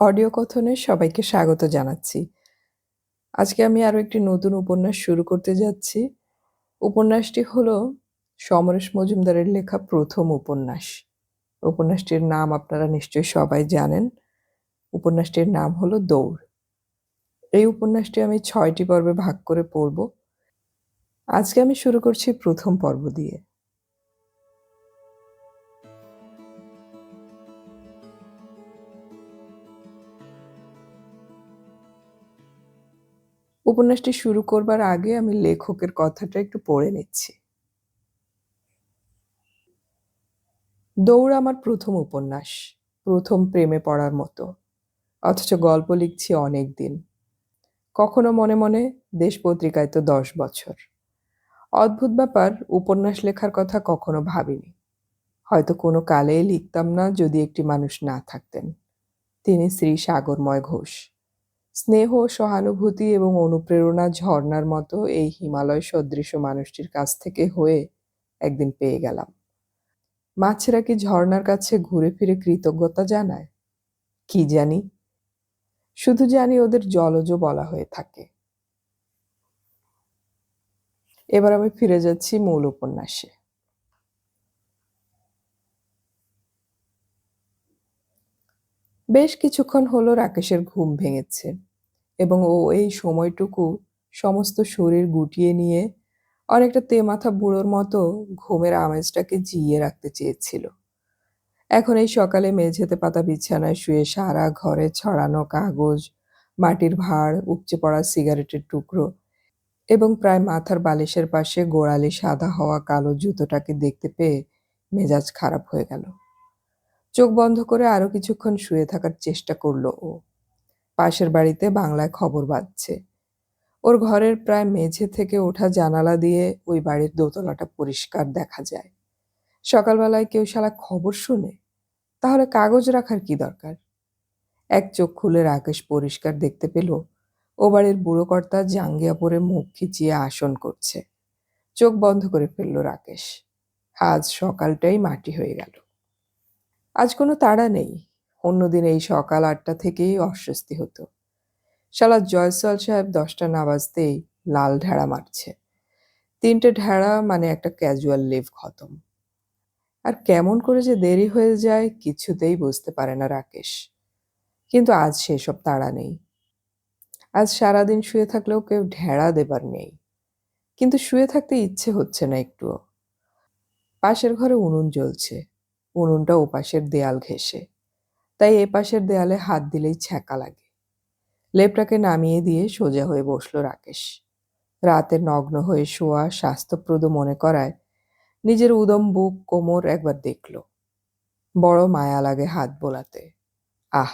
Audio কথনে সবাইকে স্বাগত জানাচ্ছি। আজকে আমি আরো একটি নতুন উপন্যাস শুরু করতে যাচ্ছি। উপন্যাসটি হলো সমরেশ মজুমদারের লেখা প্রথম উপন্যাস। উপন্যাসটির নাম আপনারা নিশ্চয়ই সবাই জানেন। উপন্যাসটির নাম হলো 'দৌড়'। এই উপন্যাসটি আমি ৬টি পর্বে ভাগ করে পড়ব। আজকে আমি শুরু করছি প্রথম পর্ব দিয়ে। উপন্যাসটি শুরু করবার আগে আমি লেখকের কথাটা একটু পড়ে নিচ্ছি। 'দৌড়' আমার প্রথম উপন্যাস, প্রথম প্রেমে পড়ার মতো। অথচ গল্প লিখছি অনেক দিন। কখনো মনে মনে, দেশ পত্রিকায় তো ১০ বছর। অদ্ভুত ব্যাপার, উপন্যাস লেখার কথা কখনো ভাবিনি। হয়তো কোনো কালেই লিখতাম না যদি একটি মানুষ না থাকতেন। তিনি শ্রী সাগরময় ঘোষ। স্নেহ, সহানুভূতি এবং অনুপ্রেরণা ঝর্ণার মতো এই হিমালয় সদৃশ মানুষটির কাছ থেকে হয়ে একদিন পেয়ে গেলাম। মাছেরা কি ঝর্ণার কাছে ঘুরে ফিরে কৃতজ্ঞতা জানায়? কি জানি। শুধু জানি ওদের জলজ বলা হয়ে থাকে। এবার আমি ফিরে যাচ্ছি মূল উপন্যাসে। বেশ কিছুক্ষণ হলো রাকেশের ঘুম ভেঙেছে এবং ও এই সময়টুকু সমস্ত শরীর গুটিয়ে নিয়ে অনেকটা তেমাথা বুড়োর মতো ঘুমের আমেজটাকে জিইয়ে রাখতে চেয়েছিল। এখন এই সকালে মেঝেতে পাতা বিছানায় শুয়ে সারা ঘরে ছড়ানো কাগজ, মাটির ভাঁড়, উপচে পড়া সিগারেটের টুকরো এবং প্রায় মাথার বালিশের পাশে গোড়ালি সাদা হওয়া কালো জুতোটাকে দেখতে পেয়ে মেজাজ খারাপ হয়ে গেল। চোখ বন্ধ করে আরো কিছুক্ষণ শুয়ে থাকার চেষ্টা করল ও। পাশের বাড়িতে বাংলায় খবর বাজছে। ওর ঘরের প্রায় মেঝে থেকে ওঠা জানালা দিয়ে ওই বাড়ির দোতলাটা পরিষ্কার দেখা যায়। সকালবেলায় কেউ শালা খবর শুনে? তাহলে কাগজ রাখার কি দরকার? এক চোখ খুলে রাকেশ পরিষ্কার দেখতে পেল ও বাড়ির বুড়ো কর্তা জাঙ্গিয়া পরে মুখ খিচিয়ে আসন করছে। চোখ বন্ধ করে ফেলল রাকেশ। আজ সকালটাই মাটি হয়ে গেল। আজ কোনো তাড়া নেই। অন্যদিন এই সকাল ৮টা থেকেই অস্বস্তি হতো। শালা জয়সওয়াল সাহেব ১০টা না বাজতেই লাল ঢেড়া মারছে। ৩টে ঢেড়া মানে একটা ক্যাজুয়াল লিভ খতম। আর কেমন করে যে দেরি হয়ে যায় কিছুতেই বুঝতে পারে না রাকেশ। কিন্তু আজ সেসব তাড়া নেই। আজ সারাদিন শুয়ে থাকলেও কেউ ঢেড়া দেবার নেই। কিন্তু শুয়ে থাকতে ইচ্ছে হচ্ছে না একটুও। পাশের ঘরে উনুন জ্বলছে। উনুনটা ওপাশের দেয়াল ঘেঁষে। তাই এপাশের দেয়ালে হাত দিলেই ছ্যাঁকা লাগে। লেপটাকে নামিয়ে দিয়ে সোজা হয়ে বসল রাকেশ। রাতে নগ্ন হয়ে শোয়া স্বাস্থ্যপ্রদ মনে করায় নিজের উদম বুক কোমর একবার দেখল। বড় মায়া লাগে হাত বোলাতে। আহ!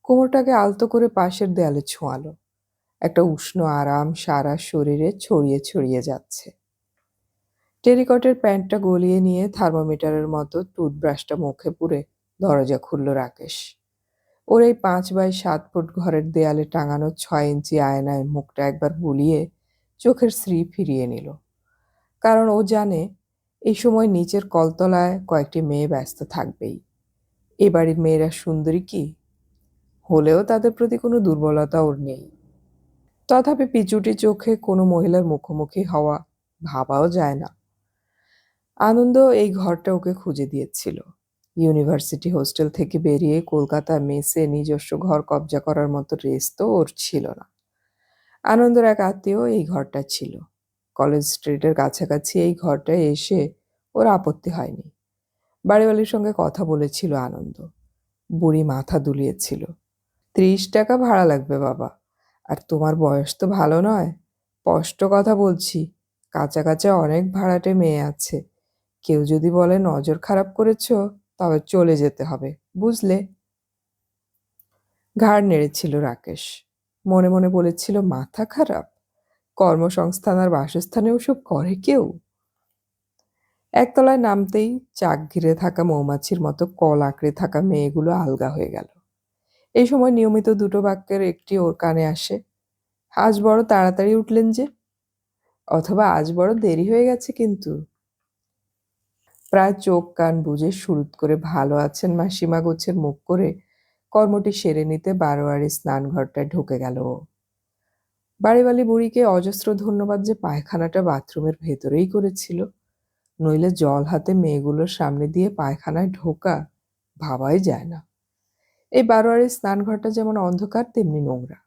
কোমরটাকে আলতো করে পাশের দেয়ালে ছোঁয়ালো। একটা উষ্ণ আরাম সারা শরীরে ছড়িয়ে ছড়িয়ে যাচ্ছে। টেরিকটের প্যান্টটা গলিয়ে নিয়ে থার্মোমিটারের মতো টুথব্রাশটা মুখে পুরে দরজা খুলল রাকেশ। ওর এই ৫ বাই ৭ ফুট ঘরের দেয়ালে টাঙানো ৬ ইঞ্চি আয়নায় মুখটা একবার বুলিয়ে চোখের শ্রী ফিরিয়ে নিল। কারণ ও জানে এই সময় নিচের কলতলায় কয়েকটি মেয়ে ব্যস্ত থাকবেই। এ বাড়ির মেয়েরা সুন্দরী কি? হলেও তাদের প্রতি কোনো দুর্বলতা ওর নেই। তথাপি পিচুটি চোখে কোনো মহিলার মুখোমুখি হওয়া ভাবাও যায় না। আনন্দ এই ঘরটা ওকে খুঁজে দিয়েছিল। ইউনিভার্সিটি হোস্টেল থেকে বেরিয়ে কলকাতা মেসে নিজস্ব ঘর কবজা করার মতো রেস তো ওর ছিল না। আনন্দের এক আত্মীয় এই ঘরটা ছিল। কলেজ স্ট্রিটের কাছাকাছি এই ঘরটায় এসে ওর আপত্তি হয়নি। বাড়িওয়ালির সঙ্গে কথা বলেছিল আনন্দ। বুড়ি মাথা দুলিয়েছিল। ৩০ টাকা ভাড়া লাগবে বাবা। আর তোমার বয়স তো ভালো নয়। স্পষ্ট কথা বলছি, কাঁচা কাঁচা অনেক ভাড়াটে মেয়ে আছে। কেউ যদি বলে নজর খারাপ করেছ, তবে চলে যেতে হবে, বুঝলে? ঘাড় নেড়েছিল রাকেশ। মনে মনে বলেছিল মাথা খারাপ? কর্মসংস্থান আর বাসস্থানে ওসব করে কেউ? একতলায় নামতেই চাক ঘিরে থাকা মৌমাছির মতো কল আঁকড়ে থাকা মেয়েগুলো আলগা হয়ে গেল। এই সময় নিয়মিত দুটো বাক্যের একটি ওর কানে আসে। আজ বড় তাড়াতাড়ি উঠলেন যে? অথবা আজ বড় দেরি হয়ে গেছে কিন্তু। প্রায় চোখ কান বুজে সুরুত করে ভালো আছেন মাসিমা গোছের মুখ করে কর্মটি সেরে নিতে বারোয়ারি স্নানঘরটায় ঢুকে গেল ও। বাড়িওয়ালি বুড়িকে অজস্র ধন্যবাদ যে পায়খানাটা বাথরুমের ভেতরেই করেছিল, নইলে জল হাতে মেয়েগুলোর সামনে দিয়ে পায়খানায় ঢোকা ভাবাই যায় না। এই বারোয়ারির স্নানঘরটা যেমন অন্ধকার তেমনি নোংরা।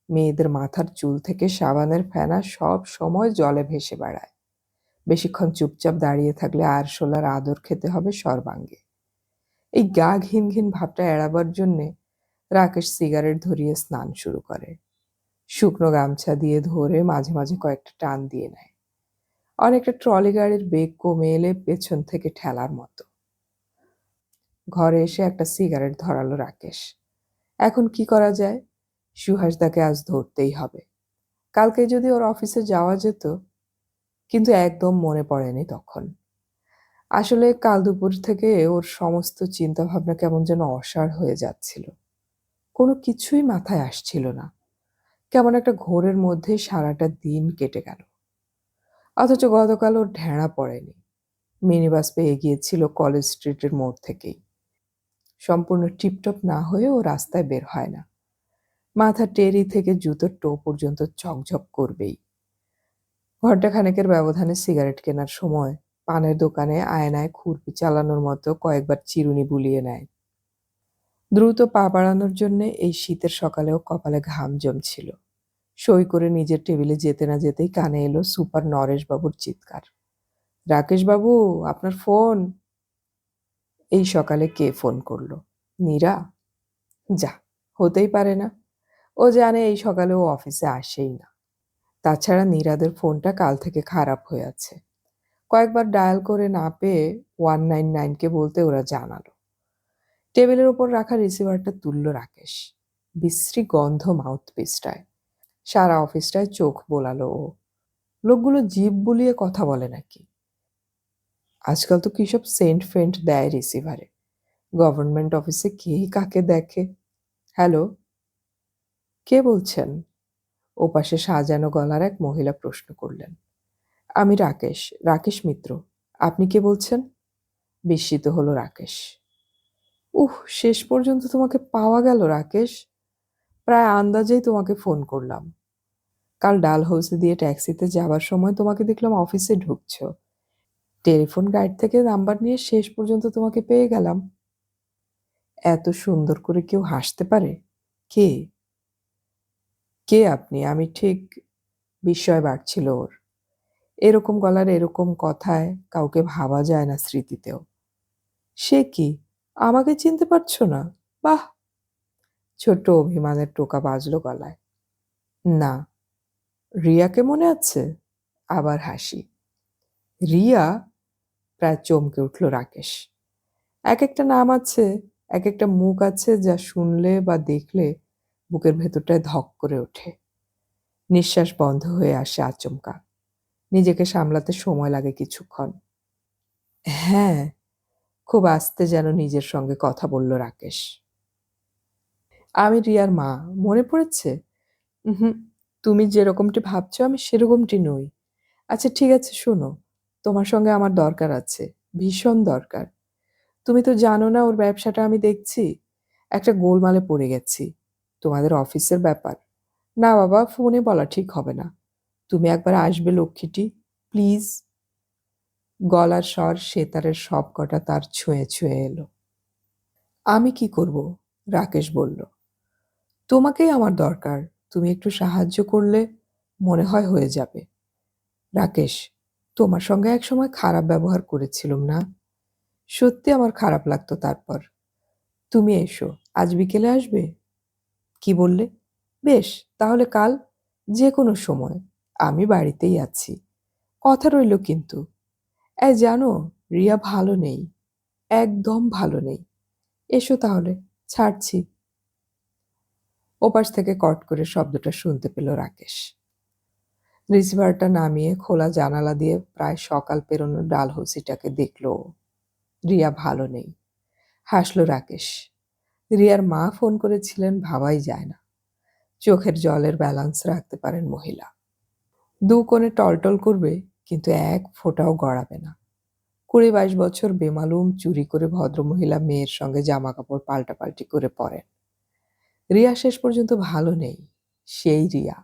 মেয়েদের মাথার চুল থেকে সাবানের ফেনা সব সময় জলে ভেসে বেড়ায়। বেশিক্ষণ চুপচাপ দাঁড়িয়ে থাকলে আরশোলার আদর খেতে হবে সর্বাঙ্গে। এই গা ঘিন ঘিন ভাবটা এড়াবার জন্যে রাকেশ সিগারেট ধরিয়ে স্নান শুরু করে। শুকনো গামছা দিয়ে ধরে মাঝে মাঝে কয়েকটা টান দিয়ে নেয়, অনেকটা ট্রলি গাড়ির বেগ কমে এলে পেছন থেকে ঠেলার মতো। ঘরে এসে একটা সিগারেট ধরালো রাকেশ। এখন কি করা যায়? সুহাসদাকে আজ ধরতেই হবে। কালকে যদি ওর অফিসে যাওয়া যেত, কিন্তু একদম মনে পড়েনি তখন। আসলে কাল দুপুর থেকে ওর সমস্ত চিন্তাভাবনা কেমন যেন অসাড় হয়ে যাচ্ছিল। কোনো কিছুই মাথায় আসছিল না। কেমন একটা ঘোরের মধ্যে সারাটা দিন কেটে গেল। অথচ গতকাল ওর ঢেঁড়া পড়েনি। মিনিবাস পেয়ে গিয়েছিল কলেজ স্ট্রিটের মোড় থেকেই। সম্পূর্ণ টিপটপ না হয়ে ও রাস্তায় বের হয় না। মাথার টেরি থেকে জুতোর টো পর্যন্ত ঝকঝক করবেই। ঘণ্টাখানেকের ব্যবধানে সিগারেট কেনার সময় পানের দোকানে আয়নায় খুরপি চালানোর মতো কয়েকবার চিরুনি বুলিয়ে নেয়। দ্রুত পা বাড়ানোর জন্যে এই শীতের সকালেও কপালে ঘাম জমছিল। সই করে নিজের টেবিলে যেতে না যেতেই কানে এলো সুপার নরেশবাবুর চিৎকার। রাকেশবাবু, আপনার ফোন। এই সকালে কে ফোন করলো? নীরা? যা, হতেই পারে না। ও জানে এই সকালে ও অফিসে আসেই না। তাছাড়া নীরাদের ফোনটা কাল থেকে খারাপ হয়ে আছে। কয়েকবার ডায়াল করে না পেয়ে 199কে বলতে ওরা জানালো। টেবিলের উপর রাখা রিসিভারটা তুলল রাকেশ। বিশ্রী গন্ধ মাউথপিসটায়। সারা অফিসটায় চোখ বোলালো ও। লোকগুলো জিভ বুলিয়ে কথা বলে নাকি? আজকাল তো কিসব সেন্ট ফেন্ট দেয় রিসিভারে। গভর্নমেন্ট অফিসে কে কাকে দেখে। হ্যালো, কে বলছেন? ওপাশে সাজানো গলার এক মহিলা প্রশ্ন করলেন। আমি রাকেশ, রাকেশ মিত্র। আপনি কে বলছেন? বিস্মিত হলো রাকেশ। শেষ পর্যন্ত তোমাকে পাওয়া গেল রাকেশ। প্রায় আন্দাজেই তোমাকে ফোন করলাম। কাল ডালহৌসি দিয়ে ট্যাক্সিতে যাবার সময় তোমাকে দেখলাম অফিসে ঢুকছো। টেলিফোন গাইড থেকে নাম্বার নিয়ে শেষ পর্যন্ত তোমাকে পেয়ে গেলাম। এত সুন্দর করে কেউ হাসতে পারে? কে? কে আপনি? আমি ঠিক। বিস্ময় বাড়ছিল ওর। এরকম গলার এরকম কথায় কাউকে ভাবা যায় না স্মৃতিতেও। সে কি, আমাকে চিনতে পারছো না? বাহ! ছোট্ট অভিমানের টোকা বাজলো গলায়। না। রিয়াকে মনে আছে? আবার হাসি। রিয়া? প্রায় চমকে উঠল রাকেশ। এক একটা নাম আছে, এক একটা মুখ আছে যা শুনলে বা দেখলে বুকের ভেতরটায় ধক করে ওঠে। নিঃশ্বাস বন্ধ হয়ে আসে আচমকা। নিজেকে সামলাতে সময় লাগে কিছুক্ষণ। হ্যাঁ, খুব আস্তে যেন নিজের সঙ্গে কথা বলল রাকেশ। আমি রিয়ার মা। মনে পড়েছে? হুম, তুমি যেরকমটি ভাবছো আমি সেরকমটি নই। আচ্ছা ঠিক আছে, শোনো, তোমার সঙ্গে আমার দরকার আছে, ভীষণ দরকার। তুমি তো জানো না ওর ব্যবসাটা আমি দেখছি। একটা গোলমালে পড়ে গেছি। তোমাদের অফিসের ব্যাপার। না বাবা, ফোনে বলা ঠিক হবে না। তুমি একবার আসবে লক্ষ্মীটি, প্লিজ। গলার স্বর সেতারের সব কটা তার ছুঁয়ে ছুঁয়ে এলো। আমি কি করব? রাকেশ বলল। তোমাকেই আমার দরকার। তুমি একটু সাহায্য করলে মনে হয় হয়ে যাবে। রাকেশ, তোমার সঙ্গে একসময় খারাপ ব্যবহার করেছিলুম না? সত্যি আমার খারাপ লাগতো তারপর। তুমি এসো, আজ বিকেলে আসবে? কি বললে? বেশ, তাহলে কাল যে কোনো সময়। আমি বাড়িতেই আছি। কথা রইল কিন্তু। জানো, রিয়া ভালো নেই। একদম ভালো নেই। এসো তাহলে, ছাড়ছি। ওপাশ থেকে কট করে শব্দটা শুনতে পেল রাকেশ। রিসিভারটা নামিয়ে খোলা জানালা দিয়ে প্রায় সকাল পেরোনো ডালহৌসিটাকে দেখল ও। রিয়া ভালো নেই। হাসল রাকেশ। রিয়ার মা ফোন করেছিলেন ভাবাই যায় না। চোখের জলের ব্যালান্স রাখতে পারেন মহিলা। দু কোণে টলটল করবে, কিন্তু এক ফোঁটাও গড়াবে না। 20-22 বছর বেমালুম চুরি করে ভদ্রমহিলা মেয়ের সঙ্গে জামা কাপড় পাল্টাপাল্টি করে পরেন। রিয়া শেষ পর্যন্ত ভালো নেই, সেই রিয়া।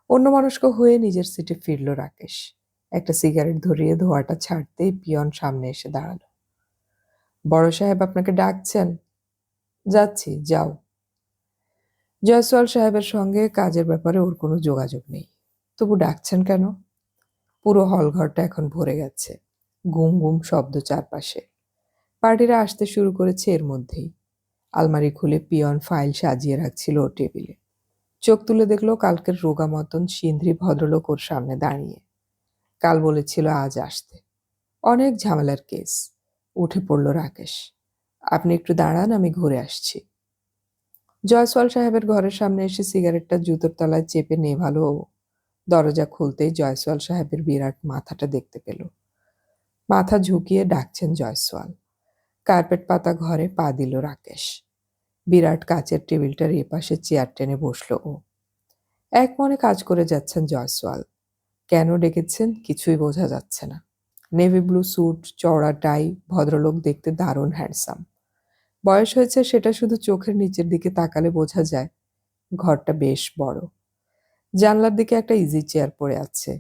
অন্যমনস্ক হয়ে নিজের সিটে ফিরল রাকেশ। একটা সিগারেট ধরিয়ে ধোঁয়াটা ছাড়তেই পিয়ন সামনে এসে দাঁড়ালো। বড় সাহেব আপনাকে ডাকছেন। যাচ্ছি, যাও। জয়সওয়াল সাহেবের সঙ্গে কাজের ব্যাপারে ওর কোনো যোগাযোগ নেই, তবু ডাকছেন কেন? পুরো হলঘরটা এখন ভরে গেছে, গুম গুম শব্দ চারপাশে। পার্টিরা আসতে শুরু করেছে এর মধ্যেই। আলমারি খুলে পিয়ন ফাইল সাজিয়ে রাখছিল ওর টেবিলে। চোখ তুলে দেখলো কালকের রোগা মতন সিন্ধ্রি ভদ্রলোক ওর সামনে দাঁড়িয়ে। কাল বলেছিল আজ আসতে। অনেক ঝামেলার কেস। উঠে পড়ল রাকেশ। আপনি একটু দাঁড়ান, আমি ঘুরে আসছি। জয়সওয়াল সাহেবের ঘরের সামনে এসে সিগারেটটা জুতোর তলায় চেপে নেভালো ও। দরজা খুলতেই জয়সওয়াল সাহেবের বিরাট মাথাটা দেখতে পেল। মাথা ঝুঁকিয়ে ডাকছেন জয়সওয়াল। কার্পেট পাতা ঘরে পা দিল রাকেশ। বিরাট কাচের টেবিলটার এপাশে চেয়ার টেনে বসল ও। এক মনে কাজ করে যাচ্ছেন জয়সওয়াল। কেন ডেকেছেন কিছুই বোঝা যাচ্ছে না। নেভি ব্লু স্যুট, চওড়া টাই, ভদ্রলোক দেখতে দারুণ হ্যান্ডসাম। বয়স হয়েছে সেটা শুধু চোখের নিচের দিকে তাকালে বোঝা যায়। ঘরটা বেশ বড়। জানলার দিকে একটা ইজি চেয়ার পড়ে আছে।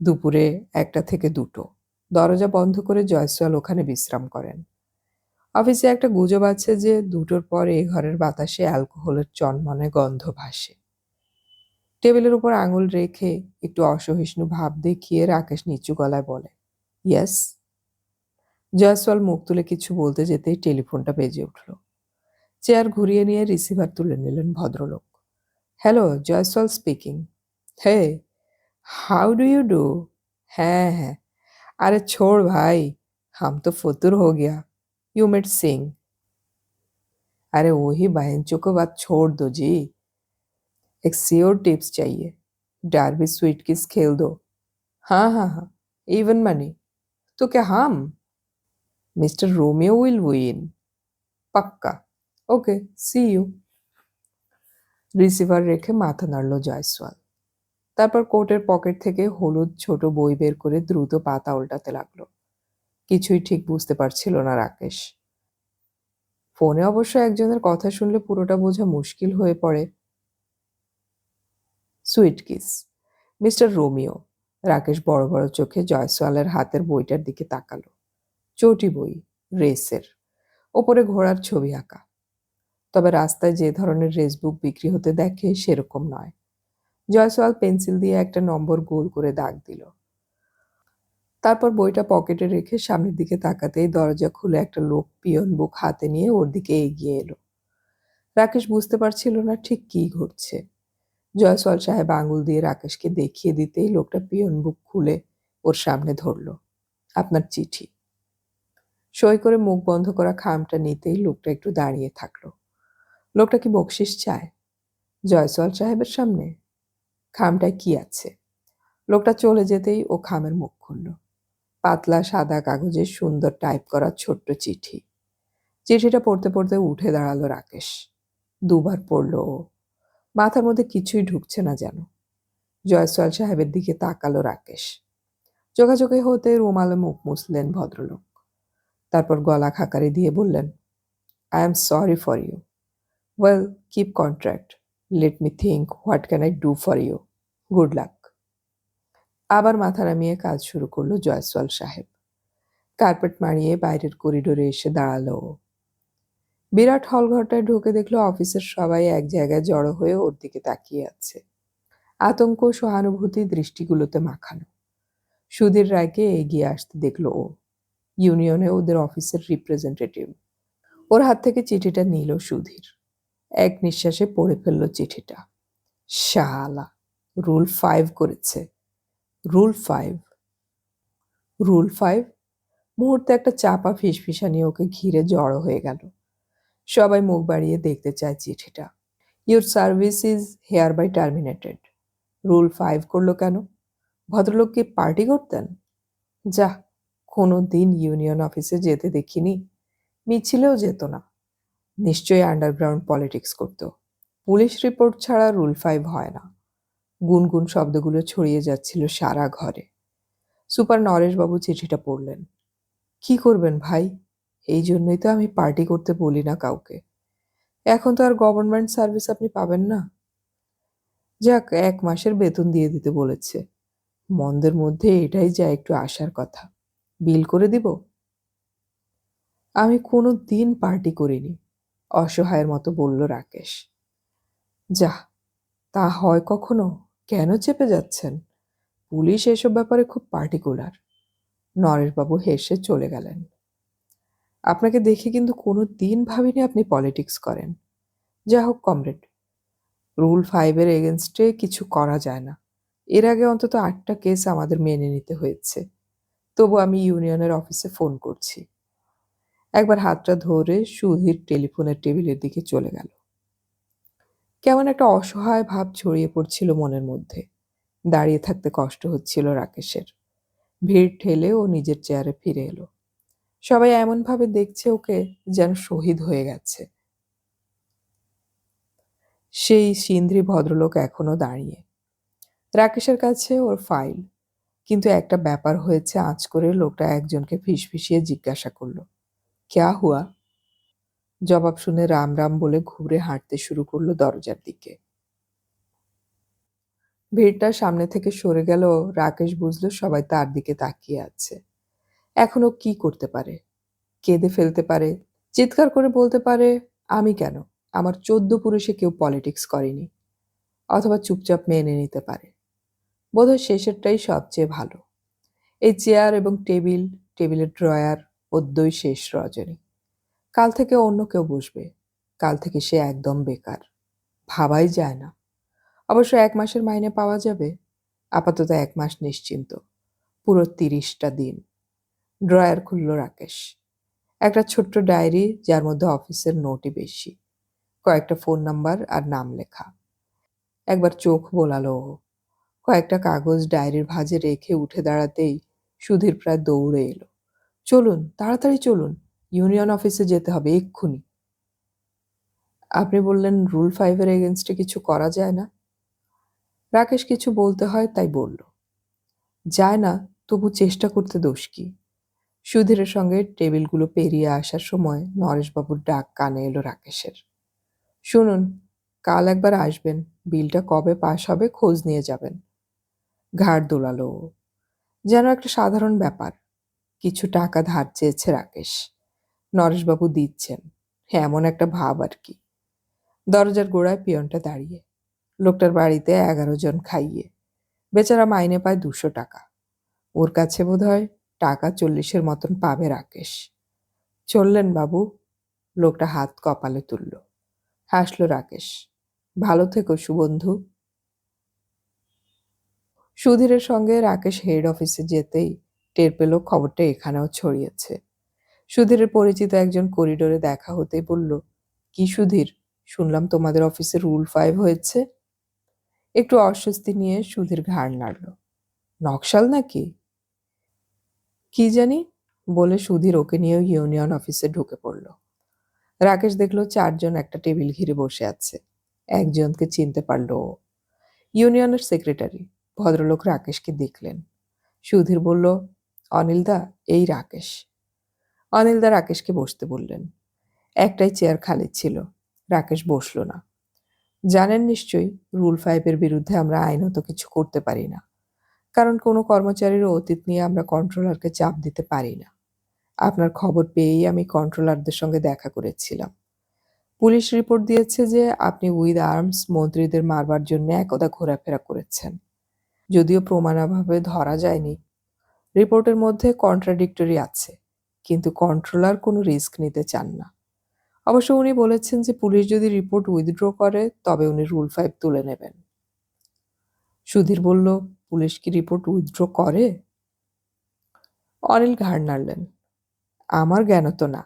দুপুরে 1টা থেকে 2টো। দরজা বন্ধ করে জয়সওয়াল ওখানে বিশ্রাম করেন। অফিসে একটা গুজব আছে যে 2টোর পর এ ঘরের বাতাসে অ্যালকোহলের চনমনে গন্ধ ভাসে। টেবিলের উপর আঙুল রেখে একটু অসহিষ্ণু ভাব দেখিয়ে রাকেশ নিচু গলায় বলে, ইয়েস। জয়সওয়াল মুখ তুলে কিছু বলতে যেতেই টেলিফোনটা বেজে উঠল। চেয়ার ঘুরিয়ে নিয়ে রিসিভার তুলে নিলেন ভদ্রলোক। Hello, Jaiswal speaking. Hey, how do you do? হ্যাঁ হ্যাঁ, अरे छोड़ भाई, हम तो फुतुर हो गया। You met Singh. अरे वही बहनचोद को बात छोड़ दो जी। एक श्योर टिप्स चाहिए। डार्बी स्वीट किस खेल दो। हाँ हाँ हाँ, इवन मनी। तो क्या हम? Mister Romeo will win. पक्का। Okay, see you. রিসিভার রেখে মাথা নাড়ল জয়সওয়াল। তারপর কোটের পকেট থেকে হলুদ ছোট বই বের করে দ্রুত পাতা উল্টাতে লাগলো। কিছুই ঠিক বুঝতে পারছিল না রাকেশ। ফোনে অবশ্য একজনের কথা শুনলে পুরোটা বোঝা মুশকিল হয়ে পড়ে। Sweet kiss, mister Romeo. Rakesh বড় বড় চোখে জয়সওয়ালের হাতের বইটার দিকে তাকালো। চটি বই, রেসের। ওপরে ঘোড়ার ছবি আঁকা। তবে রাস্তায় যে ধরনের রেস বুক বিক্রি হতে দেখে সেরকম নয়। জয়সওয়াল পেন্সিল দিয়ে একটা নম্বর গোল করে দাগ দিল। তারপর বইটা পকেটে রেখে সামনের দিকে তাকাতেই দরজা খুলে একটা লোক পিয়ন বুক হাতে নিয়ে ওর দিকে এগিয়ে এলো। রাকেশ বুঝতে পারছিল না ঠিক কি ঘটছে। জয়সওয়াল সাহেব আঙুল দিয়ে রাকেশকে দেখিয়ে দিতেই লোকটা পিয়ন বুক খুলে ওর সামনে ধরল। আপনার চিঠি। সই করে মুখ বন্ধ করা খামটা নিতেই লোকটা একটু দাঁড়িয়ে থাকলো। লোকটা কি বকশিস চায়? জয়সওয়াল সাহেবের সামনে? খামটায় কি আছে? লোকটা চলে যেতেই ও খামের মুখ খুলল। পাতলা সাদা কাগজে সুন্দর টাইপ করা ছোট্ট চিঠি। চিঠিটা পড়তে পড়তে উঠে দাঁড়ালো রাকেশ। দুবার পড়ল ও। মাথার মধ্যে কিছুই ঢুকছে না যেন। জয়সওয়াল সাহেবের দিকে তাকালো রাকেশ। চোখাচোখি হতে রুমালে মুখ মুছলেন ভদ্রলোক। তারপর গলা খাকারি দিয়ে বললেন, I am sorry for you. Well, keep contract. Let me think what can I do for you. Good luck. আবার মাথা নামিয়ে কাজ শুরু করলো জয়সওয়াল সাহেব। কার্পেট মারিয়ে বাইরের করিডোরে এসে দাঁড়ালো ও। বিরাট হলঘরটায় ঢুকে দেখলো অফিসের সবাই এক জায়গায় জড়ো হয়ে ওর দিকে তাকিয়ে আছে। আতঙ্ক সহানুভূতি দৃষ্টিগুলোতে মাখানো। সুধীর রায়কে এগিয়ে আসতে দেখলো ও। ইউনিয়নে ওদের অফিসের রিপ্রেজেন্টেটিভ। ওর হাত থেকে চিঠিটা নিল সুধীর। এক নিঃশ্বাসে পড়ে ফেলল চিঠিটা। শালা, রুল 5 করেছে। রুল 5? রুল 5? মুহূর্তে একটা চাপা ফিসফিসানি ওকে ঘিরে জড়ো হয়ে গেল। সবাই মুখ বাড়িয়ে দেখতে চায় চিঠিটা। Your service is hereby terminated. Rule 5 করলো কেন? ভদ্রলোক কি পার্টি করতেন? যা, কোনো দিন ইউনিয়ন অফিসে যেতে দেখিনি। মিছিলেও যেত না। নিশ্চয়ই আন্ডারগ্রাউন্ড পলিটিক্স করত। পুলিশ রিপোর্ট ছাড়া রুল 5 হয় না। গুনগুন শব্দগুলো ছড়িয়ে যাচ্ছিল সারা ঘরে। সুপার নরেশবাবু চিঠিটা পড়লেন। কি করবেন ভাই? এই জন্যই তো আমি পার্টি করতে বলি না কাউকে। এখন তো আর গভর্নমেন্ট সার্ভিস আপনি পাবেন না। যাক, 1 মাসের বেতন দিয়ে দিতে বলেছে। মন্দের মধ্যে এটাই যা একটু আসার কথা। বিল করে দিব? আমি কোনো দিন পার্টি করিনি, অসহায়ের মতো বলল রাকেশ। যাহ, তা হয় কখনো? কেন চেপে যাচ্ছেন? পুলিশ এসব ব্যাপারে খুব পার্টিকুলার। নরেশবাবু হেসে চলে গেলেন। আপনাকে দেখে কিন্তু কোনো দিন ভাবিনি আপনি পলিটিক্স করেন। যা হোক কমরেড, রুল 5 এর এগেনস্টে কিছু করা যায় না। এর আগে অন্তত 8টা কেস আমাদের মেনে নিতে হয়েছে। তবু আমি ইউনিয়নের অফিসে ফোন করছি। একবার হাতটা ধরে সুধীর টেলিফোনের টেবিলের দিকে চলে গেল। কেমন একটা অসহায় ভাব ছড়িয়ে পড়ছিল মনের মধ্যে। দাঁড়িয়ে থাকতে কষ্ট হচ্ছিল রাকেশের। ভিড় ঠেলে ও নিজের চেয়ারে ফিরে এলো। সবাই এমনভাবে দেখছে ওকে যেন শহীদ হয়ে গেছে। সেই সিন্ধ্রি ভদ্রলোক এখনো দাঁড়িয়ে। রাকেশের কাছে ওর ফাইল। কিন্তু একটা ব্যাপার হয়েছে আঁচ করে লোকটা একজনকে ফিসফিসিয়ে জিজ্ঞাসা করলো, ক্যা হুয়া? জবাব শুনে রাম রাম বলে ঘুরে হাঁটতে শুরু করলো দরজার দিকে। ভিড়টা সামনে থেকে সরে গেল। রাকেশ বুঝলো সবাই তার দিকে তাকিয়ে আছে। এখনো কি করতে পারে? কেঁদে ফেলতে পারে, চিৎকার করে বলতে পারে, আমি কেন, আমার 14 পুরুষে কেউ পলিটিক্স করেনি। অথবা চুপচাপ মেনে নিতে পারে। বোধহয় শেষেরটাই সবচেয়ে ভালো। এই চেয়ার এবং টেবিল, টেবিলের ড্রয়ার, অদ্যই শেষ রজনী। কাল থেকে অন্য কেউ বসবে। কাল থেকে সে একদম বেকার। ভাবাই যায় না। অবশ্য 1 মাসের মাইনে পাওয়া যাবে। আপাতত 1 মাস নিশ্চিন্ত। পুরো 30টা দিন। ড্রয়ার খুলল রাকেশ। একটা ছোট্ট ডায়েরি, যার মধ্যে অফিসের নোটই বেশি। কয়েকটা ফোন নাম্বার আর নাম লেখা। একবার চোখ বোলালো ও। কয়েকটা কাগজ ডায়েরির ভাঁজে রেখে উঠে দাঁড়াতেই সুধীর প্রায় দৌড়ে এলো। চলুন, তাড়াতাড়ি চলুন, ইউনিয়ন অফিসে যেতে হবে এক্ষুনি। আপনি বললেন রুল 5 এর এগেনস্টে কিছু করা যায় না। রাকেশ কিছু বলতে হয় তাই বলল। যায় না, তবু চেষ্টা করতে দোষ কি? সুধীরের সঙ্গে টেবিলগুলো পেরিয়ে আসার সময় নরেশবাবুর ডাক কানে এলো রাকেশের। শুনুন, কাল একবার আসবেন, বিলটা কবে পাশ হবে খোঁজ নিয়ে যাবেন। ঘাড় দোলালো ও। যেন একটা সাধারণ ব্যাপার। কিছু টাকা ধার চেয়েছে রাকেশ। নরেশবাবু দিচ্ছেন, এমন একটা ভাব আর কি। দরজার গোড়ায় পিয়নটা দাঁড়িয়ে। লোকটার বাড়িতে 11 জন খাইয়ে। বেচারা মাইনে পায় 200 টাকা। ওর কাছে বোধহয় টাকা 40-এর মতন পাবে রাকেশ। চললেন বাবু? লোকটা হাত কপালে তুলল। হাসল রাকেশ। ভালো থেকো সুবন্ধু। সুধীরের সঙ্গে রাকেশ হেড অফিসে যেতেই টের পেল খবরটা এখানেও ছড়িয়েছে। সুধীরের পরিচিত একজন করিডোরে দেখা হতেই বলল, কি সুধীর, শুনলাম তোমাদের অফিসে রুল 5 হয়েছে। একটু অস্বস্তি নিয়ে সুধীর ঘাড় নাড়ল। নকশাল নাকি? কি জানি, বলে সুধীর ওকে নিয়ে ইউনিয়ন অফিসে ঢুকে পড়ল। রাকেশ দেখলো 4 জন একটা টেবিল ঘিরে বসে আছে। একজনকে চিনতে পারল ও। ইউনিয়নের সেক্রেটারি। ভদ্রলোক রাকেশকে দেখলেন। সুধীর বলল, অনিলদা, এই রাকেশ। অনিলদা রাকেশকে বসতে বললেন। একটাই চেয়ার খালি ছিল। রাকেশ বসল না। জানেন নিশ্চয়ই, রুল 5 এর বিরুদ্ধে আমরা আইনত কিছু করতে পারি না। কারণ কোনো কর্মচারীর অতীত নিয়ে আমরা কন্ট্রোলারকে চাপ দিতে পারি না। আপনার খবর পেয়েই আমি কন্ট্রোলারদের সঙ্গে দেখা করেছিলাম। পুলিশ রিপোর্ট দিয়েছে যে আপনি উইথ আর্মস মন্ত্রীদের মারবার জন্য একদা ঘোরাফেরা করেছেন। যদিও প্রমাণাভাবে ধরা যায়নি। রিপোর্টের মধ্যে কন্ট্রাডিক্টরি আছে, কিন্তু কন্ট্রোলার কোনো রিস্ক নিতে চান না। অবশ্য উনি বলেছেন যে পুলিশ যদি রিপোর্ট উইথড্র করে তবে উনি রুল 5 তুলে নেবেন। সুধীর বলল, পুলিশ কি রিপোর্ট উইথড্র করে? অনিল ঘাড় নাড়লেন। আমার জ্ঞানত না,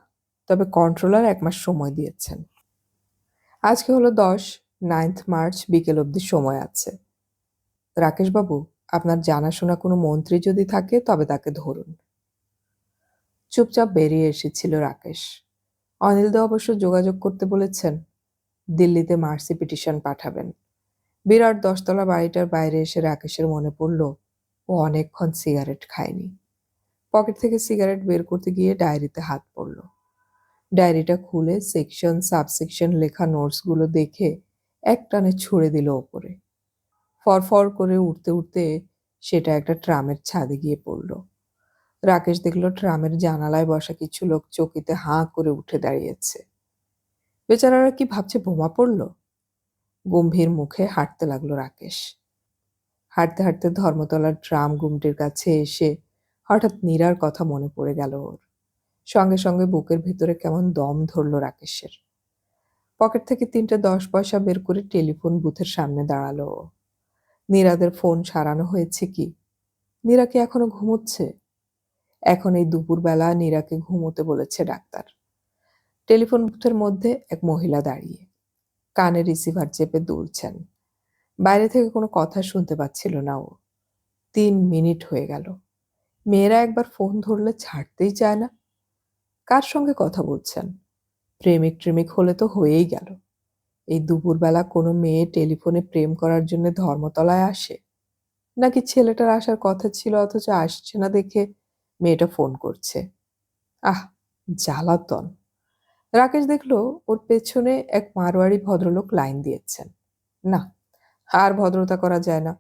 তবে কন্ট্রোলার 1 মাস সময় দিয়েছেন। আজকে হলো 10, 9th মার্চ বিকেল অবধি সময় আছে। রাকেশবাবু, আপনার জানাশোনা কোনো মন্ত্রী যদি থাকে তবে তাকে ধরুন। চুপচাপ বেরিয়ে এসেছিল রাকেশ। অনিলদা অবশ্য যোগাযোগ করতে বলেছেন। দিল্লিতে মার্সি পিটিশন পাঠাবেন। বিরাট 10তলা বাড়িটার বাইরে এসে রাকেশের মনে পড়ল ও অনেকক্ষণ সিগারেট খায়নি। পকেট থেকে সিগারেট বের করতে গিয়ে ডায়েরিতে হাত পড়ল। ডায়েরিটা খুলে সেকশন সাবসেকশন লেখা নোটসগুলো দেখে একটানে ছুঁড়ে দিল ওপরে। ফরফর করে উঠতে উঠতে সেটা একটা ট্রামের ছাদে গিয়ে পড়ল। রাকেশ দেখল ট্রামের জানালায় বসা কিছু লোক চকিতে হাঁ করে উঠে দাঁড়িয়েছে। বেচারারা কি ভাবছে বোমা পড়ল? গম্ভীর মুখে হাঁটতে লাগলো রাকেশ। হাঁটতে হাঁটতে ধর্মতলার ট্রাম গুমটির কাছে এসে হঠাৎ নীরার কথা মনে পড়ে গেল ওর। সঙ্গে সঙ্গে বুকের ভেতরে কেমন দম ধরল রাকেশের। পকেট থেকে 3টে 10 পয়সা বের করে টেলিফোন বুথের সামনে দাঁড়ালো ও। নীরাদের ফোন সারানো হয়েছে কি? নীরা কি এখনো ঘুমোচ্ছে? এখন এই দুপুরবেলা নীরাকে ঘুমোতে বলেছে ডাক্তার। টেলিফোন বুথের মধ্যে এক মহিলা দাঁড়িয়ে কানে রিসিভার চেপে দুলছেন। বাইরে থেকে কোনো কথা শুনতে পাচ্ছিল না ও। 3 মিনিট হয়ে গেল। মেয়েরা একবার ফোন ধরলে ছাড়তেই চায় না। কার সঙ্গে কথা বলছেন? প্রেমিক ট্রেমিক হলে তো হয়েই গেল। এই দুপুরবেলা কোনো মেয়ে টেলিফোনে প্রেম করার জন্য ধর্মতলায় আসে? নাকি ছেলেটার আসার কথা ছিল অথচ আসছে না দেখে মেয়েটা ফোন করছে? আহ, জ্বালাতন! রাকেশ দেখলো ওর পেছনে এক মারোয়াড়ি ভদ্রলোক লাইন দিয়েছেন। না, আর ভদ্রতা করা যায় না।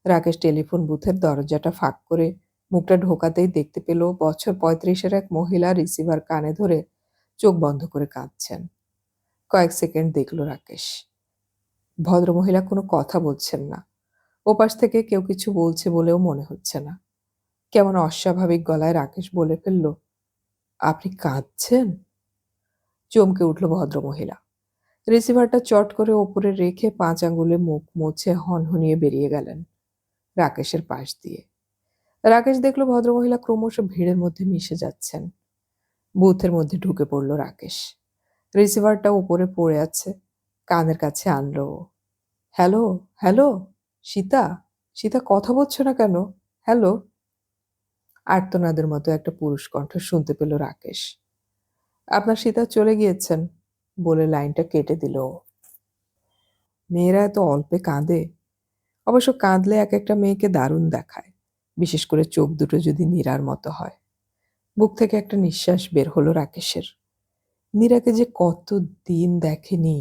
রাকেশ টেলিফোন বুথের দরজাটা ফাঁক করে মুখটা ঢোকাতেই দেখতে পেল বছর 35-এর এক মহিলা রিসিভার কানে ধরে চোখ বন্ধ করে কাঁদছেন। কয়েক সেকেন্ড দেখল রাকেশ। ভদ্রমহিলা কোনো কথা বলছেন না। ওপাশ থেকে কেউ কিছু বলছে বলেও মনে হচ্ছে না। কেমন অস্বাভাবিক গলায় রাকেশ বলে ফেলল, আপনি কাঁদছেন? চমকে উঠল ভদ্রমহিলা। রিসিভারটা চট করে ওপরে রেখে 5 আঙ্গুলে মুখ মুছে হনহনিয়ে বেরিয়ে গেলেন রাকেশের পাশ দিয়ে। রাকেশ দেখল ভদ্রমহিলা ক্রমশ ভিড়ের মধ্যে মিশে যাচ্ছেন। বুথের মধ্যে ঢুকে পড়ল রাকেশ। রিসিভারটা উপরে পড়ে আছে, কানের কাছে আনলো। হ্যালো, হ্যালো, সীতা, সীতা কথা বলছো না কেন? হ্যালো। আর্তনাদের মতো একটা পুরুষ কণ্ঠ শুনতে পেল রাকেশ। আপনার সীতা চলে গিয়েছেন বলে লাইনটা কেটে দিল। মেয়েরা এত অল্পে কাঁদে? অবশ্য কাঁদলে এক একটা মেয়েকে দারুণ দেখায়, বিশেষ করে চোখ দুটো যদি নীরার মতো হয়। বুক থেকে একটা নিঃশ্বাস বের হলো রাকেশের। নীরাকে যে কত দিন দেখেনি।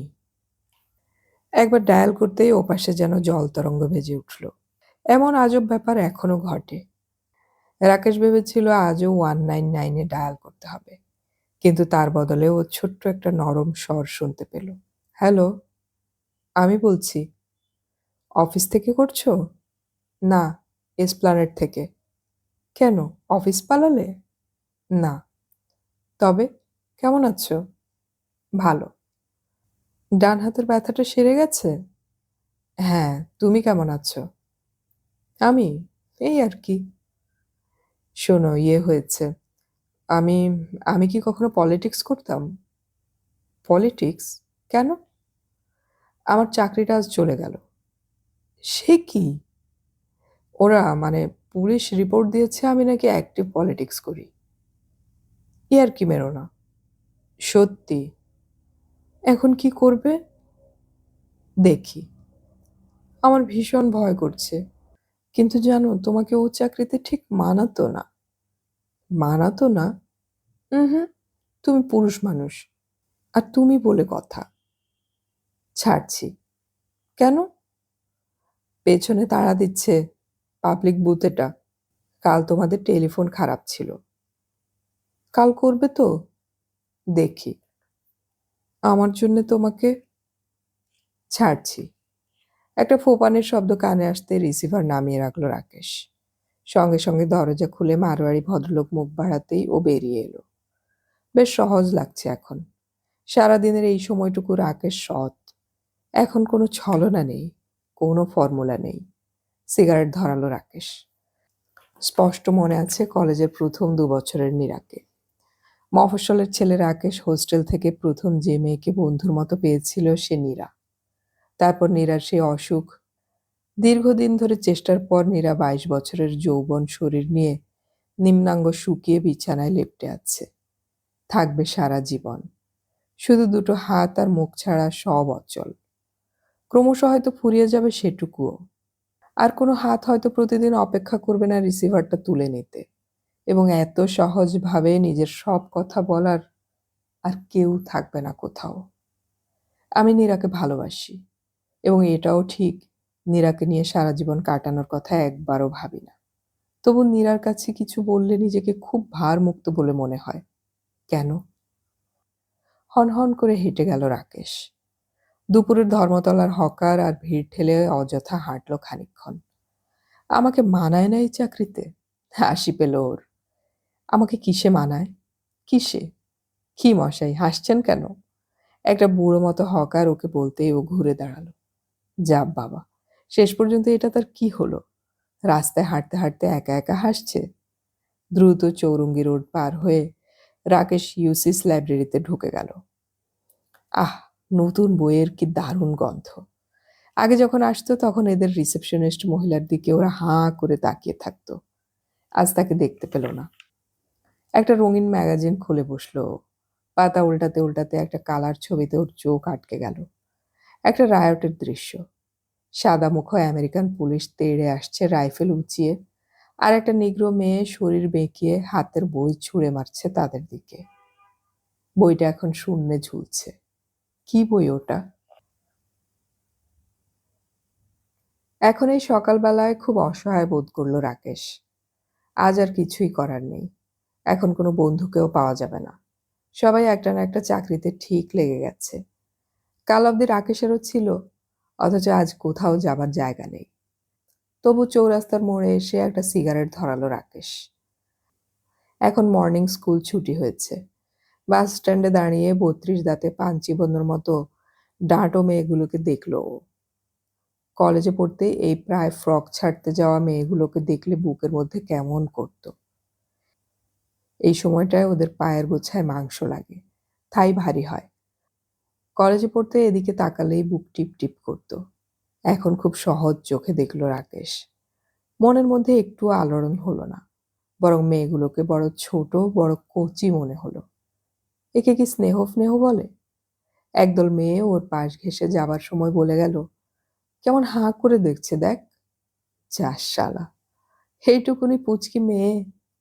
একবার ডায়াল করতেই ওপাশে যেন জল তরঙ্গ ভেজে উঠল। এমন আজব ব্যাপার এখনো ঘটে। রাকেশ ভেবেছিল আজও 199-এ ডায়াল করতে হবে, কিন্তু তার বদলে ও ছোট্ট একটা নরম স্বর শুনতে পেল। হ্যালো, আমি বলছি। অফিস থেকে করছো? না, এসপ্ল্যানেড থেকে। কেন, অফিস পালালে? না। তবে কেমন আছো? ভালো। ডান হাতের ব্যথাটা সেরে গেছে? হ্যাঁ। তুমি কেমন আছো? আমি এই আর কি। শোনো, হয়েছে। আমি আমি কি কখনো পলিটিক্স করতাম? পলিটিক্স? কেন? আমার চাকরিটা আজ চলে গেল। সে কি? ওরা মানে পুলিশ রিপোর্ট দিয়েছে আমি নাকি অ্যাক্টিভ পলিটিক্স করি। আর কি মেরো না। সত্যি? এখন কি করবে? দেখি। আমার ভীষণ ভয় করছে। কিন্তু জানো, তোমাকে ও চাকরিতে ঠিক মানাতো না। মানাতো না? হুম, তুমি পুরুষ মানুষ, আর তুমি বলে কথা। ছাড়ছি। কেন? পেছনে তাড়া দিচ্ছে পাবলিক বুথ এটা। কাল তোমাদের টেলিফোন খারাপ ছিল। কাল করবে তো? দেখি। আমার জন্য তোমাকে ছাড়ছি। একটা ফোপানের শব্দ কানে আসতে রিসিভার নামিয়ে রাখলো রাকেশ। সঙ্গে সঙ্গে দরজা খুলে মারোয়ারি ভদ্রলোক মুখ বাড়াতেই ও বেরিয়ে এলো। বেশ সহজ লাগছে এখন। সারাদিনের এই সময়টুকু রাকেশ সৎ। এখন কোনো ছলনা নেই, কোনো ফর্মুলা নেই। সিগারেট ধরালো রাকেশ। স্পষ্ট মনে আছে কলেজের প্রথম 2 বছরের নীরাকে। মফস্বলের ছেলে রাকেশ হোস্টেল থেকে প্রথম যে মেয়েকে বন্ধুর মতো পেয়েছিল সে নীরা। তারপর নীরার সেই অসুখ। দীর্ঘদিন ধরে চেষ্টার পর নীরা 22 বছরের যৌবন শরীর নিয়ে নিম্নাঙ্গ শুকিয়ে বিছানায় লেপ্টে আছে। থাকবে সারা জীবন। শুধু 2টো হাত আর মুখ ছাড়া সব অচল। ক্রমশ হয়তো ফুরিয়ে যাবে সেটুকুও। আর কোনো হাত হয়তো প্রতিদিন অপেক্ষা করবে না রিসিভারটা তুলে নিতে এবং এত সহজভাবে নিজের সব কথা বলার। আর কেউ থাকবে না কোথাও। আমি নীরাকে ভালোবাসি এবং এটাও ঠিক, নীরাকে নিয়ে সারা জীবন কাটানোর কথা একবারও ভাবি না। তবু নীরার কাছে কিছু বললে নিজেকে খুব ভারমুক্ত বলে মনে হয়। কেন? হনহন করে হেঁটে গেল রাকেশ। দুপুরের ধর্মতলার হকার আর ভিড় ঠেলে অযথা হাঁটল খানিকক্ষণ। আমাকে মানায় না এই চাকরিতে। হাসি পেল ওর। আমাকে কিসে মানায়? কিসে? কি মশাই, হাসছেন কেন? একটা বুড়ো মতো হকার ওকে বলতেই ও ঘুরে দাঁড়ালো। যা বাবা, শেষ পর্যন্ত এটা তার কি হলো? রাস্তায় হাঁটতে হাঁটতে একা একা হাসছে। দ্রুত চৌরঙ্গি রোড পার হয়ে রাকেশ ইউসিস লাইব্রেরিতে ঢুকে গেল। আহ, নতুন বইয়ের কি দারুণ গন্ধ! আগে যখন আসতো তখন এদের রিসেপশনিস্ট মহিলার দিকে ওরা হাঁ করে তাকিয়ে থাকতো। আজ তাকে দেখতে পেল না। একটা রঙিন ম্যাগাজিন খুলে বসলো। পাতা উল্টাতে উল্টাতে একটা কালার ছবিতে ওর চোখ আটকে গেল। একটা রায়টের দৃশ্য। সাদা মুখো আমেরিকান পুলিশ তেড়ে আসছে রাইফেল উঁচিয়ে, আর একটা নিগ্রো মেয়ে শরীর বেঁকিয়ে হাতের বই ছুঁড়ে মারছে তাদের দিকে। বইটা এখন শূন্যে ঝুলছে। কি বই ওটা? এখন এই সকালবেলায় খুব অসহায় বোধ করল রাকেশ। আজ আর কিছুই করার নেই। এখন কোনো বন্ধুকেও পাওয়া যাবে না। সবাই একটা না একটা চাকরিতে ঠিক লেগে গেছে। কাল অবধি রাকেশেরও ছিল, অথচ আজ কোথাও যাবার জায়গা নেই। তবু চৌরাস্তার মোড়ে এসে একটা সিগারেট ধরালো রাকেশ। এখন মর্নিং স্কুল ছুটি হয়েছে। বাস স্ট্যান্ডে দাঁড়িয়ে ৩২ দাঁতে পান চিবানোর মতো ডাঁটো মেয়েগুলোকে দেখল ও। কলেজে পড়তে এই প্রায় ফ্রক ছাড়তে যাওয়া মেয়েগুলোকে দেখলে বুকের মধ্যে কেমন করত। এই সময়টায় ওদের পায়ের গোছায় মাংস লাগে, থাই ভারী হয়। কলেজে পড়তে এদিকে তাকালেই বুক টিপ টিপ করত। এখন খুব সহজ চোখে দেখল রাকেশ। মনের মধ্যে একটু আলোড়ন হলো না, বরং মেয়েগুলোকে বড় ছোট, বড় কচি মনে হলো। একে কি স্নেহ স্নেহ বলে? একদল মেয়ে ওর পাশ ঘেঁষে যাবার সময় বলে গেল, কেমন হাঁ করে দেখছে দেখ। যাস শালা, এইটুকুনি পুচকি মেয়ে,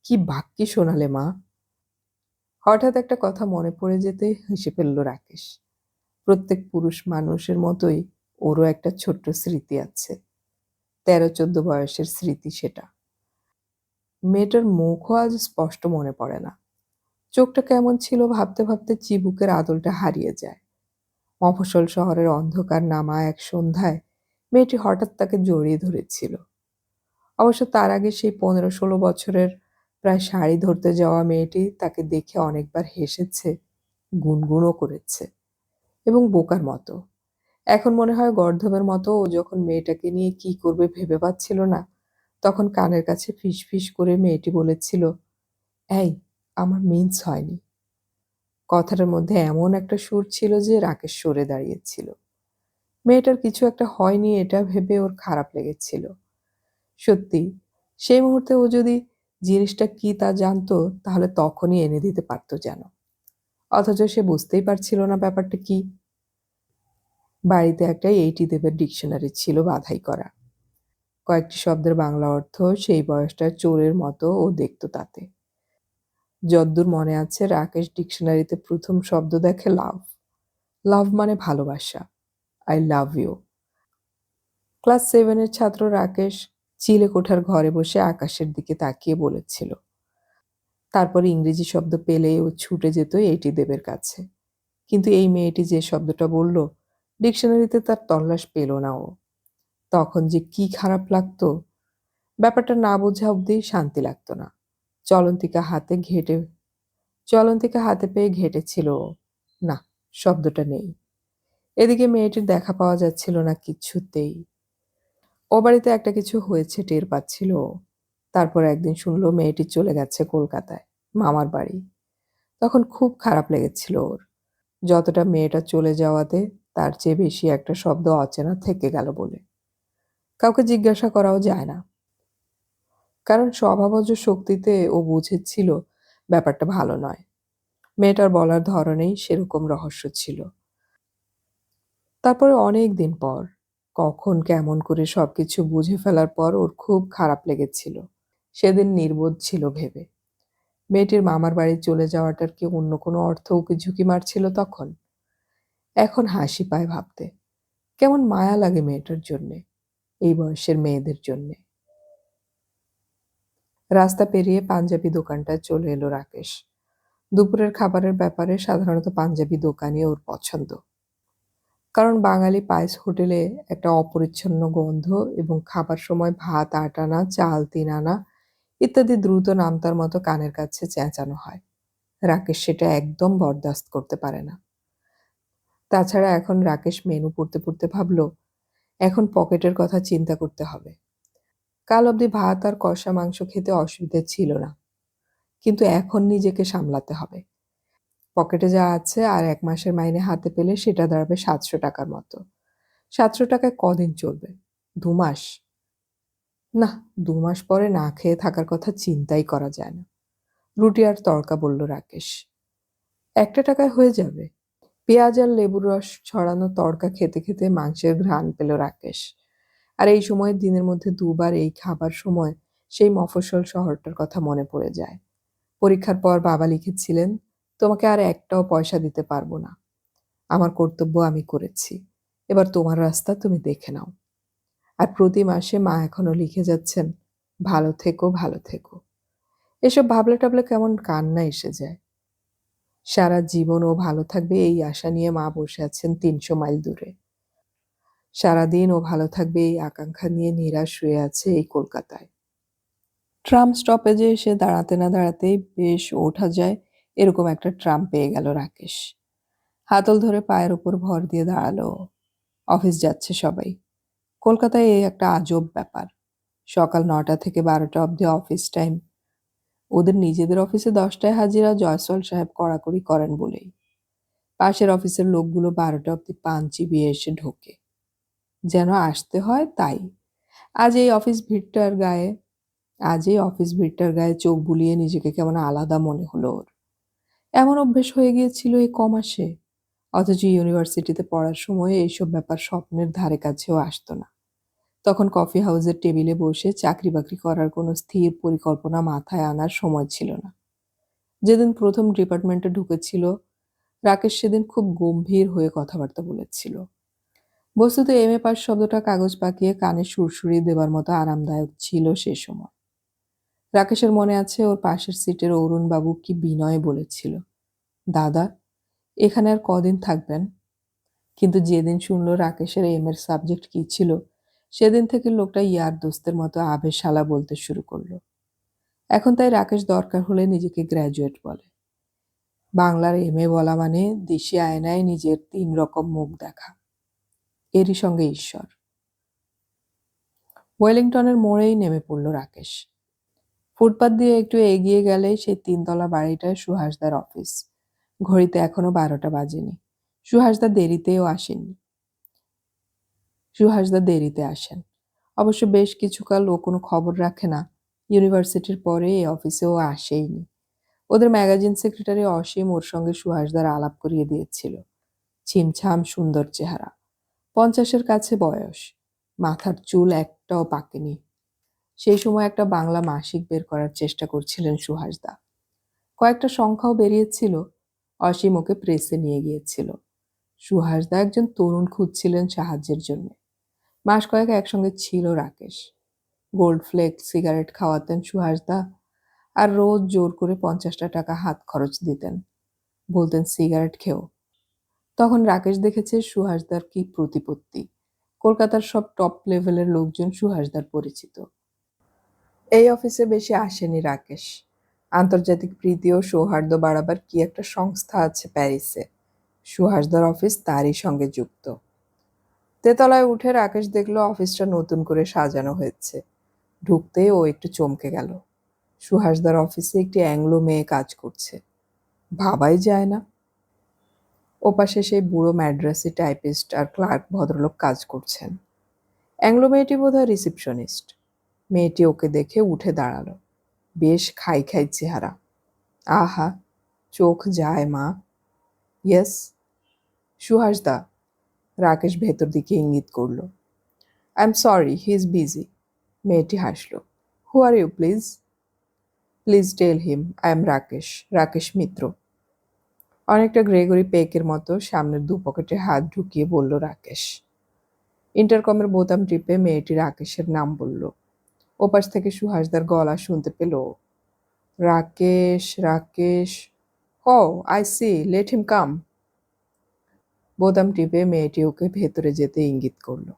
কি বাক্যি শোনালে মা! হঠাৎ একটা কথা মনে পড়ে যেতে হেসে ফেলল রাকেশ। প্রত্যেক পুরুষ মানুষের মতোই ওরও একটা ছোট্ট স্মৃতি আছে। ১৩-১৪ বয়সের স্মৃতি সেটা। মেয়েটার মুখও আজ স্পষ্ট মনে পড়ে না। চোখটা কেমন ছিল ভাবতে ভাবতে চিবুকের আদলটা হারিয়ে যায়। মফস্বল শহরের অন্ধকার নামা এক সন্ধ্যায় মেয়েটি হঠাৎ তাকে জড়িয়ে ধরেছিল। অবশ্য তার আগে সেই ১৫-১৬ বছরের প্রায় শাড়ি ধরতে যাওয়া মেয়েটি তাকে দেখে অনেকবার হেসেছে, গুনগুনও করেছে, এবং বোকার মতো। এখন মনে হয় গর্দভের মতো ও যখন মেয়েটাকে নিয়ে কি করবে ভেবে পাচ্ছিল না, তখন কানের কাছে ফিস ফিস করে মেয়েটি বলেছিল, এই, আমার মিন্স হয়নি। কথাটার মধ্যে এমন একটা সুর ছিল যে রাকেশ সরে দাঁড়িয়েছিল। মেয়েটার কিছু একটা হয়নি এটা ভেবে ওর খারাপ লেগেছিল। সত্যি, সেই মুহূর্তে ও যদি জিনিসটা কি তা জানতো তাহলে তখনই এনে দিতে পারতো যেন। অথচ সে বুঝতেই পারছিল না ব্যাপারটা কি। বাড়িতে একটা এইটি দেবের ডিকশনারি ছিল বাঁধাই করা। কয়েকটি শব্দের বাংলা অর্থ সেই বয়সটার চোরের মতো ও দেখত তাতে। যদ্দূর মনে আছে রাকেশ ডিকশনারিতে প্রথম শব্দ দেখে লাভ। লাভ মানে ভালোবাসা। I love you. ক্লাস 7-এর ছাত্র রাকেশ চিলেকোঠার ঘরে বসে আকাশের দিকে তাকিয়ে বলেছিল। তারপর ইংরেজি শব্দ পেলেই ও ছুটে যেত এইটি দেবের কাছে। কিন্তু এই মেয়েটি যে শব্দটা বলল, ডিকশনারিতে তার তল্লাশ পেল না ও। তখন যে কি খারাপ লাগতো! ব্যাপারটা না বোঝা অবধি শান্তি লাগতো না। চলন্তিকা হাতে ঘেঁটে চলন্তিকা হাতে পেয়ে ঘেঁটেছিল ও। না, শব্দটা নেই। এদিকে মেয়েটির দেখা পাওয়া যাচ্ছিল না কিছুতেই। ও বাড়িতে একটা কিছু হয়েছে টের পাচ্ছিল ও। তারপর একদিন শুনল মেয়েটি চলে গেছে কলকাতায়, মামার বাড়ি। তখন খুব খারাপ লেগেছিল ওর। যতটা মেয়েটা চলে যাওয়াতে তার চেয়ে বেশি একটা শব্দ অচেনা থেকে গেল বলে। কাউকে জিজ্ঞাসা করাও যায় না, কারণ স্বভাবজ শক্তিতে ও বুঝেছিল ব্যাপারটা ভালো নয়। মেয়েটার বলার ধরনেই সেরকম রহস্য ছিল। তারপরে অনেক দিন পর, কখন কেমন করে সবকিছু বুঝে ফেলার পর ওর খুব খারাপ লেগেছিল। সেদিন নির্বোধ ছিল ভেবে। মেয়েটির মামার বাড়ি চলে যাওয়াটার কি অন্য কোনো অর্থ ওকে ঝুঁকি মারছিল তখন? এখন হাসি পায় ভাবতে। কেমন মায়া লাগে মেয়েটার জন্যে, এই বয়সের মেয়েদের জন্যে। রাস্তা পেরিয়ে পাঞ্জাবি দোকানটায় চলে এলো রাকেশ। দুপুরের খাবারের ব্যাপারে সাধারণত পাঞ্জাবি দোকানই ওর পছন্দ। কারণ বাঙালি পায়েস হোটেলে একটা অপরিচ্ছন্ন গন্ধ এবং খাবার সময় ভাত ৮ আনা, চাল ৩ আনা ইত্যাদি দ্রুত নামতার মতো কানের কাছে চেঁচানো হয়। রাকেশ সেটা একদম বরদাস্ত করতে পারে না। তাছাড়া এখন রাকেশ মেনু পড়তে পড়তে ভাবল, এখন পকেটের কথা চিন্তা করতে হবে। কাল অবধি ভাত আর কষা মাংস খেতে অসুবিধে ছিল না, কিন্তু এখন নিজেকে সামলাতে হবে। পকেটে যা আছে আর ১ মাসের মাইনে হাতে পেলে সেটা দাঁড়াবে ৭০০ টাকার মতো। ৭০০ টাকায় কদিন চলবে? ২ মাস? নাহ, ২ মাস পরে না খেয়ে থাকার কথা চিন্তাই করা যায় না। রুটি আর তড়কা বলল রাকেশ। ১ টাকায় হয়ে যাবে। পেঁয়াজ আর লেবুর রস ছড়ানো তড়কা খেতে খেতে মাংসের ঘ্রাণ পেল রাকেশ। আর এই সময় দিনের মধ্যে ২ বার এই খাবার সময় সেই মফস্বল শহরটার কথা মনে পড়ে যায়। পরীক্ষার পর বাবা লিখেছিলেন, তোমাকে আর একটাও পয়সা দিতে পারবো না। আমার কর্তব্য আমি করেছি। এবার তোমার রাস্তা তুমি দেখে নাও। আর প্রতি মাসে মা এখনো লিখে যাচ্ছেন, ভালো থেকো, ভালো থেকো। এসব ভাবলে টাবলে কেমন কান্না এসে যায়। সারা জীবন ও ভালো থাকবে এই আশা নিয়ে মা বসে আছেন ৩০০ মাইল দূরে। সারাদিন ও ভালো থাকবে এই আকাঙ্ক্ষা নিয়ে নিরাশ হয়ে আছে এই কলকাতায়। ট্রাম স্টপেজে এসে দাঁড়াতে না দাঁড়াতেই বেশ ওঠা যায় এরকম একটা ট্রাম পেয়ে গেল রাকেশ। হাতল ধরে পায়ের উপর ভর দিয়ে দাঁড়ালো। অফিস যাচ্ছে সবাই। কলকাতায় এই একটা আজব ব্যাপার। সকাল ৯টা থেকে ১২টা অবধি অফিস টাইম। ওদের নিজেদের অফিসে ১০টায় হাজিরা জয়সওয়াল সাহেব কড়াকড়ি করেন বলেই। পাশের অফিসের লোকগুলো ১২টা অবধি পান চিবিয়ে এসে ঢোকে। যেন আসতে হয় তাই। আজ এই অফিস ভিড়টার গায়ে চোখ বুলিয়ে নিজেকে কেমন আলাদা মনে হলো ওর। এমন অভ্যেস হয়ে গিয়েছিল এই কমাসে। অথচ ইউনিভার্সিটিতে পড়ার সময় এইসব ব্যাপার স্বপ্নের ধারে কাছেও আসতো না। তখন কফি হাউসের টেবিলে বসে চাকরি বাকরি করার কোনো স্থির পরিকল্পনা মাথায় আনার সময় ছিল না। যেদিন প্রথম ডিপার্টমেন্টে ঢুকেছিল, রাকেশ সেদিন খুব গম্ভীর হয়ে কথাবার্তা বলেছিল। বস্তুত এমএ পাস শব্দটা কাগজ পাকিয়ে কানে সুরসুরি দেবার মতো আরামদায়ক ছিল সে সময়। রাকেশের মনে আছে ওর পাশের সিটের অরুণবাবু কি বিনয়ে বলেছিল, দাদা, এখানে আর কদিন থাকবেন? কিন্তু যেদিন শুনল রাকেশের এর সাবজেক্ট কি ছিল, সেদিন থেকে লোকটা ইয়ার দোস্তের মতো আবেশালা বলতে শুরু করলো। এখন তাই রাকেশ দরকার হলে নিজেকে গ্র্যাজুয়েট বলে। বাংলার এমএ বলা মানে দেশি আয়নায় নিজের ৩ রকম মুখ দেখা। এরই সঙ্গে ঈশ্বর। ওয়েলিংটনের মোড়েই নেমে পড়ল রাকেশ। ফুটপাত দিয়ে একটু এগিয়ে গেলেই সেই ৩ তলা বাড়িটায় সুহাসদার অফিস। ঘড়িতে এখনো ১২টা বাজেনি। সুহাসদা দেরিতে আসেন। অবশ্য বেশ কিছুকাল ও কোনো খবর রাখে না। ইউনিভার্সিটির পরে এই অফিসেও আসেইনি। ওদের ম্যাগাজিন সেক্রেটারি অসীম ওর সঙ্গে সুহাসদার আলাপ করিয়ে দিয়েছিল। ছিমছাম সুন্দর চেহারা, ৫০-এর কাছে বয়স, মাথার চুল একটাও পাকেনি। সেই সময় একটা বাংলা মাসিক বের করার চেষ্টা করছিলেন সুহাসদা। কয়েকটা সংখ্যাও বেরিয়েছিল। অসীম ওকে প্রেসে নিয়ে গিয়েছিল। সুহাসদা একজন তরুণ খুঁজছিলেন সাহায্যের জন্য। মাস কয়েক একসঙ্গে ছিল রাকেশ। গোল্ড ফ্লেক সিগারেট খাওয়াতেন সুহাসদা, আর রোজ জোর করে ৫০টা টাকা হাত খরচ দিতেন। বলতেন সিগারেট খেও। তখন রাকেশ দেখেছে সুহাসদার কি প্রতিপত্তি। কলকাতার সব টপ লেভেলের লোকজন সুহাসদার পরিচিত। এই অফিসে বেশি আসেনি রাকেশ। আন্তর্জাতিক প্রীতি ও সৌহার্দ্য বাড়াবার কি একটা সংস্থা আছে প্যারিসে। সুহাসদার অফিস তারই সঙ্গে যুক্ত। তেতলায় উঠে রাকেশ দেখল অফিসটা নতুন করে সাজানো হয়েছে। ঢুকতেই ও একটু চমকে গেল। সুহাসদার অফিসে একটি অ্যাংলো মেয়ে কাজ করছে। ভাবাই যায় না। ওপাশে সেই বুড়ো ম্যাড্রাসি টাইপিস্ট আর ক্লার্ক ভদ্রলোক কাজ করছেন। অ্যাংলো মেয়েটি বোধহয় রিসিপশনিস্ট। মেয়েটি ওকে দেখে উঠে দাঁড়ালো। বেশ খাই খাই চেহারা। আহা, চোখ যায় মা। ইয়েস, সুহাসদা। রাকেশ ভেতর দিকে ইঙ্গিত করল। I am sorry, he is busy. মেয়েটি হাসল। Who are you please? Please tell him I am Rakesh, Rakesh Mitra. অনেকটা গ্রেগরি পেকের মতো সামনের দু পকেটে হাত ঢুকিয়ে বলল রাকেশ। ইন্টারকমের বোতাম টিপে মেয়েটি রাকেশের নাম বলল। ওপাশ থেকে সুহাসদার গলা শুনতে পেল, রাকেশ, রাকেশ। ও আই সি, লেট হিম কাম। বোতাম টিপে মেয়েটি ওকে ভেতরে যেতে ইঙ্গিত করল।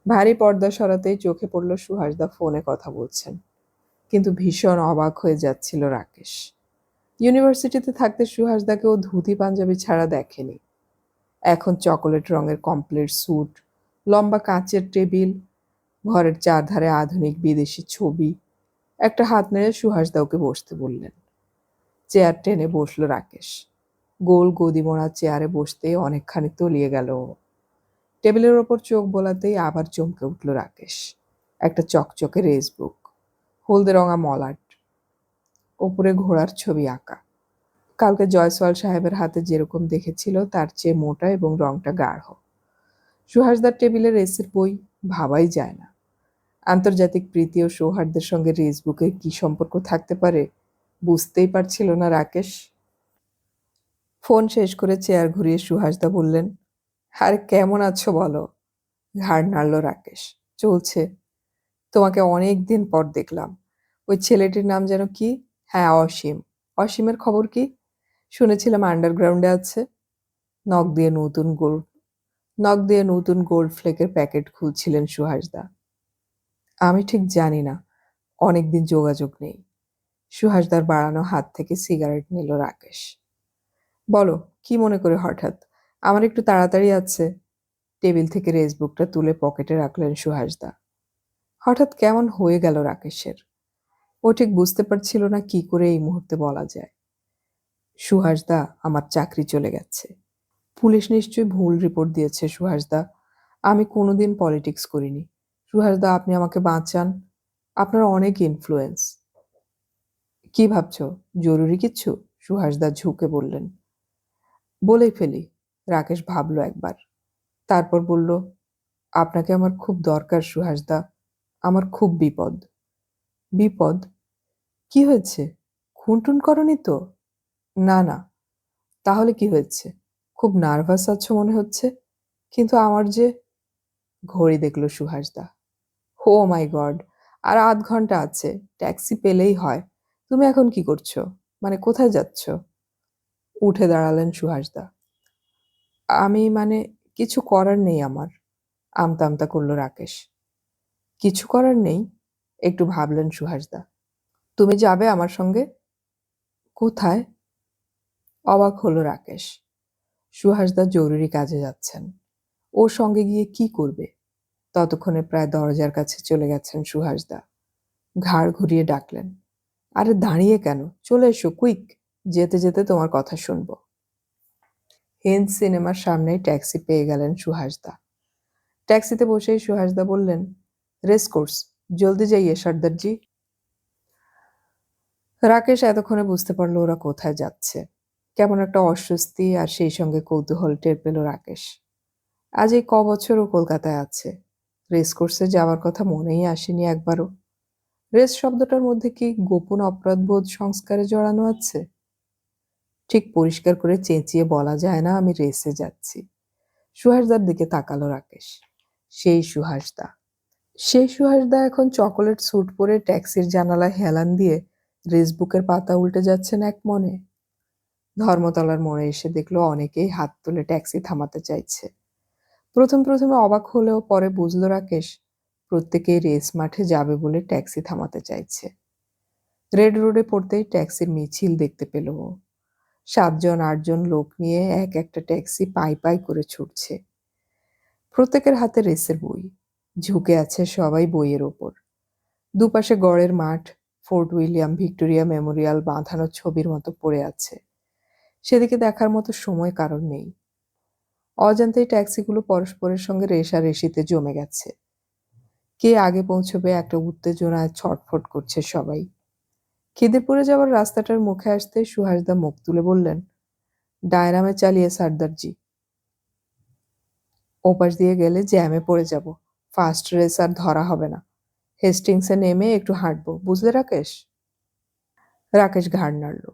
ভারী পর্দা সরাতেই চোখে পড়ল সুহাসদা ফোনে কথা বলছেন, কিন্তু ভীষণ অবাক হয়ে যাচ্ছিল রাকেশ। ইউনিভার্সিটিতে থাকতে সুহাসদাকে ও ধুতি পাঞ্জাবি ছাড়া দেখেনি। এখন চকোলেট রঙের কমপ্লিট স্যুট, লম্বা কাঁচের টেবিল, ঘরের চারধারে আধুনিক বিদেশি ছবি। একটা হাত নেড়ে সুহাসদা ওকে বসতে বললেন। চেয়ার টেনে বসল রাকেশ। গোল গদিমোড়া চেয়ারে বসতে অনেকখানি তলিয়ে গেল ও। টেবিলের ওপর চোখ বোলাতেই আবার চমকে উঠল রাকেশ। একটা চকচকে রেস বুক, হলদে রঙা মলাট, ওপরে ঘোড়ার ছবি আঁকা। কালকে জয়সওয়াল সাহেবের হাতে যেরকম দেখেছিল তার চেয়ে মোটা এবং রংটা গাঢ়। সুহাসদার টেবিলে রেসের বই, ভাবাই যায় না। আন্তর্জাতিক প্রীতি ও সৌহার্দ্যের সঙ্গে রেস বুকের কি সম্পর্ক থাকতে পারে বুঝতেই পারছিল না রাকেশ। ফোন শেষ করে চেয়ার ঘুরিয়ে সুহাসদা বললেন, আরে কেমন আছো বলো? ঘাড় নাড়ল রাকেশ। চলছে। তোমাকে অনেক দিন পর দেখলাম। ওই ছেলেটির নাম যেন কি? হ্যাঁ, অসীম। অসীমের খবর কি? শুনেছিলাম আন্ডারগ্রাউন্ডে আছে। নখ দিয়ে নতুন গোল্ড নখ দিয়ে নতুন গোল্ড ফ্লেকের প্যাকেট খুলছিলেন সুহাসদা। আমি ঠিক জানি না, অনেকদিন যোগাযোগ নেই। সুহাসদার বাড়ানো হাত থেকে সিগারেট নিল রাকেশ। বলো, কি মনে করে হঠাৎ? আমার একটু তাড়াতাড়ি আছে। টেবিল থেকে রেসবুকটা তুলে পকেটে রাখলেন সুহাসদা। হঠাৎ কেমন হয়ে গেল রাকেশের। ও ঠিক বুঝতে পারছিল না কি করে এই মুহূর্তে বলা যায়। সুহাসদা, আমার চাকরি চলে গেছে। পুলিশ নিশ্চয়ই ভুল রিপোর্ট দিয়েছে সুহাসদা। আমি কোনোদিন পলিটিক্স করিনি। সুহাসদা, আপনি আমাকে বাঁচান। আপনার অনেক ইনফ্লুয়েন্স। কি ভাবছো, জরুরি কিচ্ছু? সুহাসদা ঝুঁকে বললেন। বলেই ফেলি। রাকেশ ভাবল একবার, তারপর বলল, আপনাকে আমার খুব দরকার সুহাসদা। আমার খুব বিপদ। বিপদ? কি হয়েছে? খুনটুন করনি তো? না না। তাহলে কি হয়েছে? খুব নার্ভাস আছো মনে হচ্ছে। কিন্তু আমার যে... ঘড়ি দেখল সুহাসদা। ও মাই গড, আর ৮ ঘন্টা আছে। ট্যাক্সি পেলেই হয়। তুমি এখন কি করছো? মানে কোথায় যাচ্ছ? উঠে দাঁড়ালেন সুহাসদা। আমি মানে কিছু করার নেই আমার। আমতা আমতা করল রাকেশ। কিছু করার নেই? একটু ভাবলেন সুহাসদা। তুমি যাবে আমার সঙ্গে? কোথায়? অবাক হলো রাকেশ। সুহাসদা জরুরি কাজে যাচ্ছেন। ওর সঙ্গে গিয়ে কি করবে? ততক্ষণে প্রায় দরজার কাছে চলে গেছেন সুহাসদা। ঘাড় ঘুরিয়ে ডাকলেন, আরে দাঁড়িয়ে কেন? চলে এসো, কুইক। যেতে যেতে তোমার কথা শুনবো। হিন্দ সিনেমার সামনেই ট্যাক্সি পেয়ে গেলেন সুহাসদা। ট্যাক্সিতে বসেই সুহাসদা বললেন, রেস কোর্স, জলদি যাইয়ে সর্দারজি। রাকেশ এতক্ষণে বুঝতে পারলো ওরা কোথায় যাচ্ছে। কেমন একটা অস্বস্তি আর সেই সঙ্গে কৌতূহল টের পেল রাকেশ। আজ এই বছর ও কলকাতায় আছে। রেস কোর্সে যাওয়ার কথা মনেই আসেনি একবারও। রেস শব্দটার মধ্যে কি গোপন অপরাধবোধ সংস্কারে জড়ানো আছে? ঠিক পরিষ্কার করে চেঁচিয়ে বলা যায় না আমি রেসে যাচ্ছি। সুহাসদার দিকে তাকালো রাকেশ। সেই সুহাসদা। সেই সুহাসদা এখন চকোলেট স্যুট পরে ট্যাক্সির জানালায় হেলান দিয়ে রেসবুকের পাতা উল্টে যাচ্ছেন এক মনে। ধর্মতলার মোড়ে এসে দেখলো অনেকেই হাত তুলে ট্যাক্সি থামাতে চাইছে। প্রথমে অবাক হলেও পরে বুঝলো রাকেশ, প্রত্যেকেই রেস মাঠে যাবে বলে ট্যাক্সি থামাতে চাইছে। রেড রোডে পড়তেই ট্যাক্সির মিছিল দেখতে পেল ও। 7-8 জন লোক নিয়ে এক একটা ট্যাক্সি পাই পাই করে ছুটছে। প্রত্যেকের হাতে রেসের বই। ঝুঁকে আছে সবাই বইয়ের ওপর। দুপাশে গড়ের মাঠ, ফোর্ট উইলিয়াম ভিক্টোরিয়া মেমোরিয়াল বাঁধানো ছবির মতো পড়ে আছে। সেদিকে দেখার মতো সময় কারণ নেই। অজান্তেই ট্যাক্সিগুলো পরস্পরের সঙ্গে রেষারেষিতে জমে গেছে। কে আগে পৌঁছবে একটা উত্তেজনায় ছটফট করছে সবাই। খিদে পড়ে যাওয়ার রাস্তাটার মুখে আসতে সুহাসদা মুখ তুলে বললেন, ডায়নামে চালিয়ে সর্দারজি। ওপাশ দিয়ে গেলে জ্যামে পড়ে যাব। ফাস্ট রেস আর ধরা হবে না। হেস্টিংসে নেমে একটু হাঁটবো, বুঝলে রাকেশ? রাকেশ ঘাড় নাড়ল।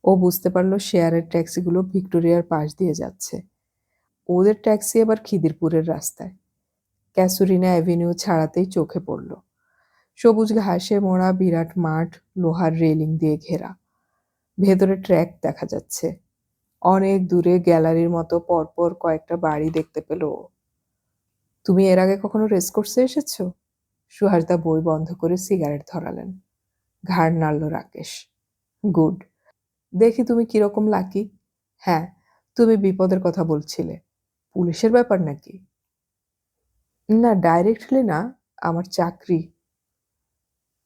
ও বুঝতে পারল শেয়ারের ট্যাক্সিগুলো ভিক্টোরিয়ার পাশ দিয়ে যাচ্ছে। ওদের ট্যাক্সি আবার খিদিরপুরের রাস্তায়। ক্যাসুরিনা অ্যাভিনিউ ছাড়াতেই চোখে পড়ল সবুজ ঘাসে মোড়া বিরাট মাঠ, লোহার রেলিং দিয়ে ঘেরা। ভেতরে ট্র্যাক দেখা যাচ্ছে। অনেক দূরে গ্যালারির মতো পরপর কয়েকটা বাড়ি দেখতে পেল ও। তুমি এর আগে কখনো রেসকোর্সে এসেছো? সুহাসদা বই বন্ধ করে সিগারেট ধরালেন। ঘাড় নাড়ল রাকেশ। গুড। দেখি তুমি কিরকম লাকি। হ্যাঁ, তুমি বিপদের কথা বলছিলে। পুলিশের ব্যাপার নাকি? না, ডাইরেক্টলি না। আমার চাকরি।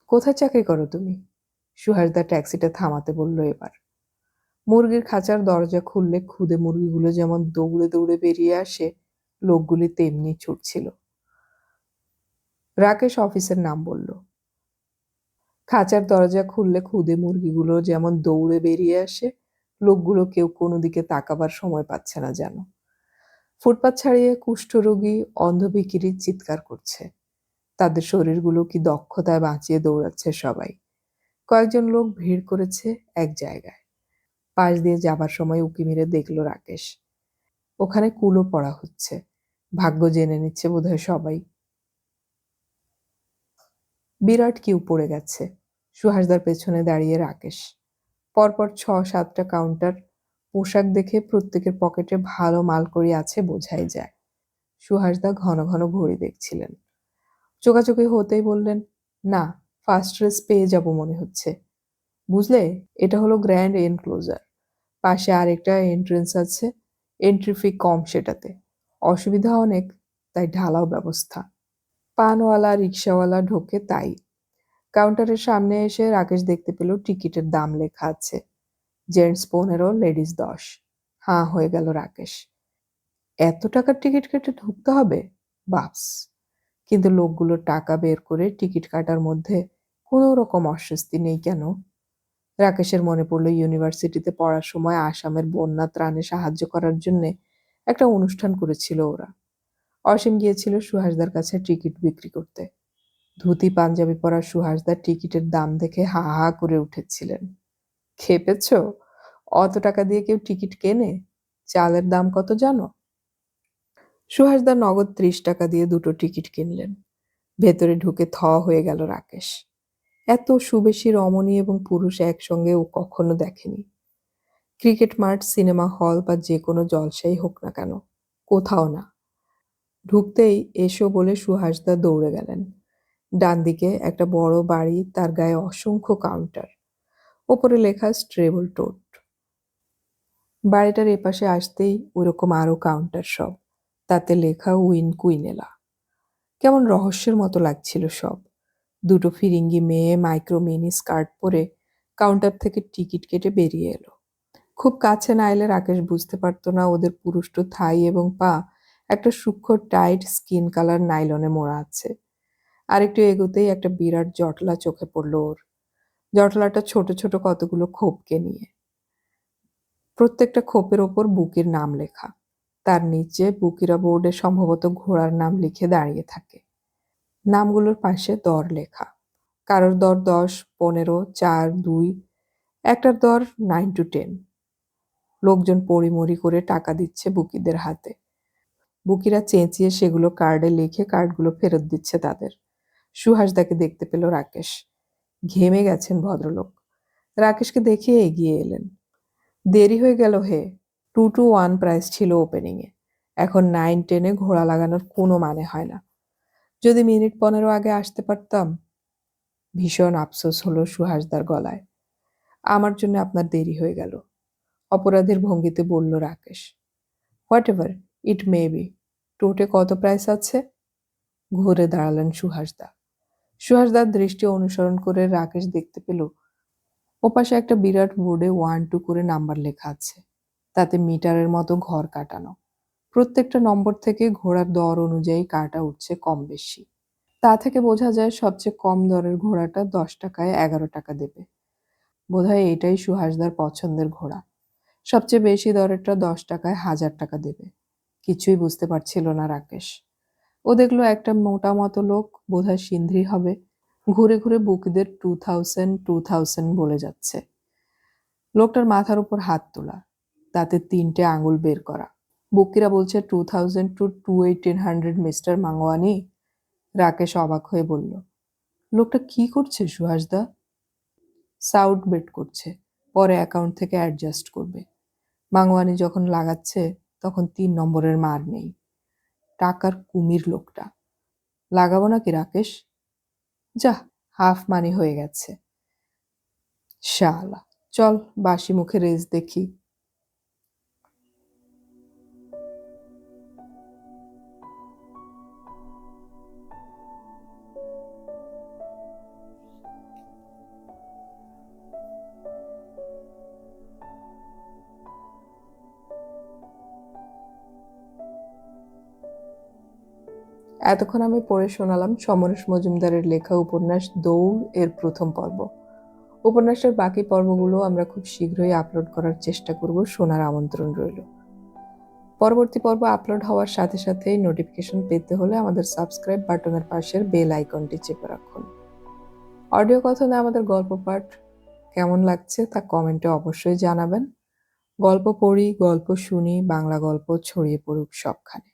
কোথায় চাকরি করো তুমি? সুহাসদা ট্যাক্সিটা থামাতে বলল এবার। মুরগির খাঁচার দরজা খুললে খুদে মুরগিগুলো যেমন দৌড়ে দৌড়ে বেরিয়ে আসে, লোকগুলি তেমনি ছুটছিল। রাকেশ অফিসের নাম বলল। খাঁচার দরজা খুললে খুদে মুরগিগুলো যেমন দৌড়ে বেরিয়ে আসে, লোকগুলো কেউ কোনো দিকে তাকাবার সময় পাচ্ছে না যেন। ফুটপাত ছাড়িয়ে কুষ্ঠরোগী, অন্ধভিকিরি চিৎকার করছে। তাদের শরীরগুলো কি দক্ষতায় বাঁচিয়ে দৌড়াচ্ছে সবাই। কয়েকজন লোক ভিড় করেছে এক জায়গায়। পাশ দিয়ে যাবার সময় উঁকি মেরে দেখল রাকেশ। ওখানে কুলো পড়া হচ্ছে। ভাগ্য জেনে নিচ্ছে বোধহয় সবাই। বিরাট কিউ পড়ে গেছে। সুহাসদার পেছনে দাঁড়িয়ে রাকেশ। পরপর ৬-৭টা কাউন্টার। পোশাক দেখে প্রত্যেকের পকেটে ভালো মালকড়ি আছে বোঝাই যায়। সুহাসদা ঘন ঘন ঘড়ি দেখছিলেন। চোখাচোখি হতেই বললেন, না, ফার্স্ট রেস পেয়ে যাব মনে হচ্ছে। বুঝলে, এটা হলো গ্র্যান্ড এনক্লোজার। পাশে আরেকটা এন্ট্রেন্স আছে। এন্ট্রি ফি কম সেটাতে। অসুবিধা অনেক, তাই ঢালাও ব্যবস্থা। পানওয়ালা রিকশাওয়ালা ঢোকে তাই। কাউন্টারের সামনে এসে রাকেশ দেখতে পেল টিকিটের দাম লেখা আছে। Gents 15, ladies 10। হাঁ হয়ে গেল রাকেশ। এত টাকার টিকিট কেটে ঢুকতে হবে? বাপস! কিন্তু লোকগুলো টাকা বের করে টিকিট কাটার মধ্যে কোনো রকম অস্বস্তি নেই কেন? রাকেশের মনে পড়ল ইউনিভার্সিটিতে পড়ার সময় আসামের বন্যা ত্রাণে সাহায্য করার জন্য একটা অনুষ্ঠান করেছিল ওরা। অসীম গিয়েছিল সুহাসদার কাছে টিকিট বিক্রি করতে। ধুতি পাঞ্জাবি পরা সুহাসদার টিকিটের দাম দেখে হা হা করে উঠেছিলেন। খেপেছ? অত টাকা দিয়ে কেউ টিকিট কেনে? চালের দাম কত জানো? সুহাসদা নগদ ৩০ টাকা দিয়ে দুটো টিকিট কিনলেন। ভেতরে ঢুকে থ হয়ে গেল রাকেশ। এত সুবেশী রমণী এবং পুরুষ একসঙ্গে ও কখনো দেখেনি। ক্রিকেট মাঠ, সিনেমা হল বা যে কোনো জলসাই হোক না কেন, কোথাও না। ঢুকতেই এসো বলে সুহাসদা দৌড়ে গেলেন। ডান দিকে একটা বড় বাড়ি, তার গায়ে অসংখ্য কাউন্টার। ওপরে লেখা স্ট্রেবল টোট। বাড়িটার এপাশে আসতেই ওরকম আরো কাউন্টার সব, তাতে লেখা উইন কুইনেলা। কেমন রহস্যের মতো লাগছিল সব। দুটো ফিরিঙ্গি মেয়ে মাইক্রো মিনি স্কার্ট পরে কাউন্টার থেকে টিকিট কেটে বেরিয়ে এলো। খুব কাছে না এলে রাকেশ বুঝতে পারতো না ওদের পুরুষ্ট থাই এবং পা একটা সূক্ষ্ম টাইট স্কিন কালার নাইলনে মোড়া আছে। আরেকটু এগোতেই একটা বিরাট জটলা চোখে পড়ল ওর। জটলাটা ছোট ছোট কতগুলো খোপকে নিয়ে। প্রত্যেকটা খোপের ওপর বুকির নাম লেখা। তার নিচে বুকিরা বোর্ডে সম্ভবত ঘোড়ার নাম লিখে দাঁড়িয়ে থাকে। নামগুলোর পাশে দর লেখা। কারোর দর 10, 15, 4, 2, একটার দর 9 to 10। লোকজন পড়িমড়ি করে টাকা দিচ্ছে বুকিদের হাতে। বুকিরা চেঁচিয়ে সেগুলো কার্ডে লিখে কার্ডগুলো ফেরত দিচ্ছে তাদের। সুহাসদাকে দেখতে পেল রাকেশ। ঘেমে গেছেন ভদ্রলোক। রাকেশকে দেখে এগিয়ে এলেন। দেরি হয়ে গেল হে। 2 to 1 প্রাইস ছিল ওপেনিংয়ে। এখন 9-10-এ ঘোড়া লাগানোর কোনো মানে হয় না। যদি মিনিট 15 আগে আসতে পারতাম। ভীষণ আফসোস হলো সুহাসদার গলায়। আমার জন্য আপনার দেরি হয়ে গেল, অপরাধীর ভঙ্গিতে বলল Rakesh. Whatever it may be. টোটে কত প্রাইস আছে? ঘুরে দাঁড়ালেন সুহাসদা। সুহাসদার দৃষ্টি অনুসরণ করে রাকেশ দেখতে পেল ওপাশে একটা বিরাট বোর্ডে 1-2 করে নাম্বার লেখা আছে। তাতে মিটারের মতো ঘর কাটানো। প্রত্যেকটা নম্বর থেকে ঘোড়ার দর অনুযায়ী কাটা উঠছে কম বেশি। তা থেকে বোঝা যায় সবচেয়ে কম দরের ঘোড়াটা 10 টাকায় 11 টাকা দেবে। বোধহয় এটাই সুহাসদার পছন্দের ঘোড়া। সবচেয়ে বেশি দরেরটা 10 টাকায় 1000 টাকা দেবে। কিছুই বুঝতে পারছিল না রাকেশ। ও দেখলো একটা মোটা মতো লোক, বোধহয় সিন্ধ্রি হবে, ঘুরে ঘুরে বুকিদের 2000 বলে যাচ্ছে। লোকটার মাথার উপর হাত তোলা, তাতে 3টে আঙুল বের করা। বুকিরা বলছে 2000 to 1800 মিস্টার মাঙ্গোয়ানি। রাকেশ অবাক হয়ে বলল, লোকটা কি করছে সুহাসদা? সাউট বেট করছে, পরে অ্যাকাউন্ট থেকে অ্যাডজাস্ট করবে। মাঙ্গোয়ানি যখন লাগাচ্ছে তখন 3 নম্বরের মার নেই। টাকার কুমির লোকটা। লাগাবো নাকি রাকেশ? যাহ, হাফ মানি হয়ে গেছে। শালা, চল বাসি মুখে রেস দেখি। এতক্ষণ আমি পড়ে শোনালাম সমরেশ মজুমদারের লেখা উপন্যাস দৌড় এর প্রথম পর্ব। উপন্যাসের বাকি পর্বগুলো আমরা খুব শীঘ্রই আপলোড করার চেষ্টা করব, শোনার আমন্ত্রণ রইল। পরবর্তী পর্ব আপলোড হওয়ার সাথে সাথেই নোটিফিকেশন পেতে হলে আমাদের সাবস্ক্রাইব বাটনের পাশের বেল আইকনটি চেপে রাখুন। অডিও কথনে আমাদের গল্প পাঠ কেমন লাগছে তা কমেন্টে অবশ্যই জানাবেন। গল্প পড়ি, গল্প শুনি, বাংলা গল্প ছড়িয়ে পড়ুক সবখানে।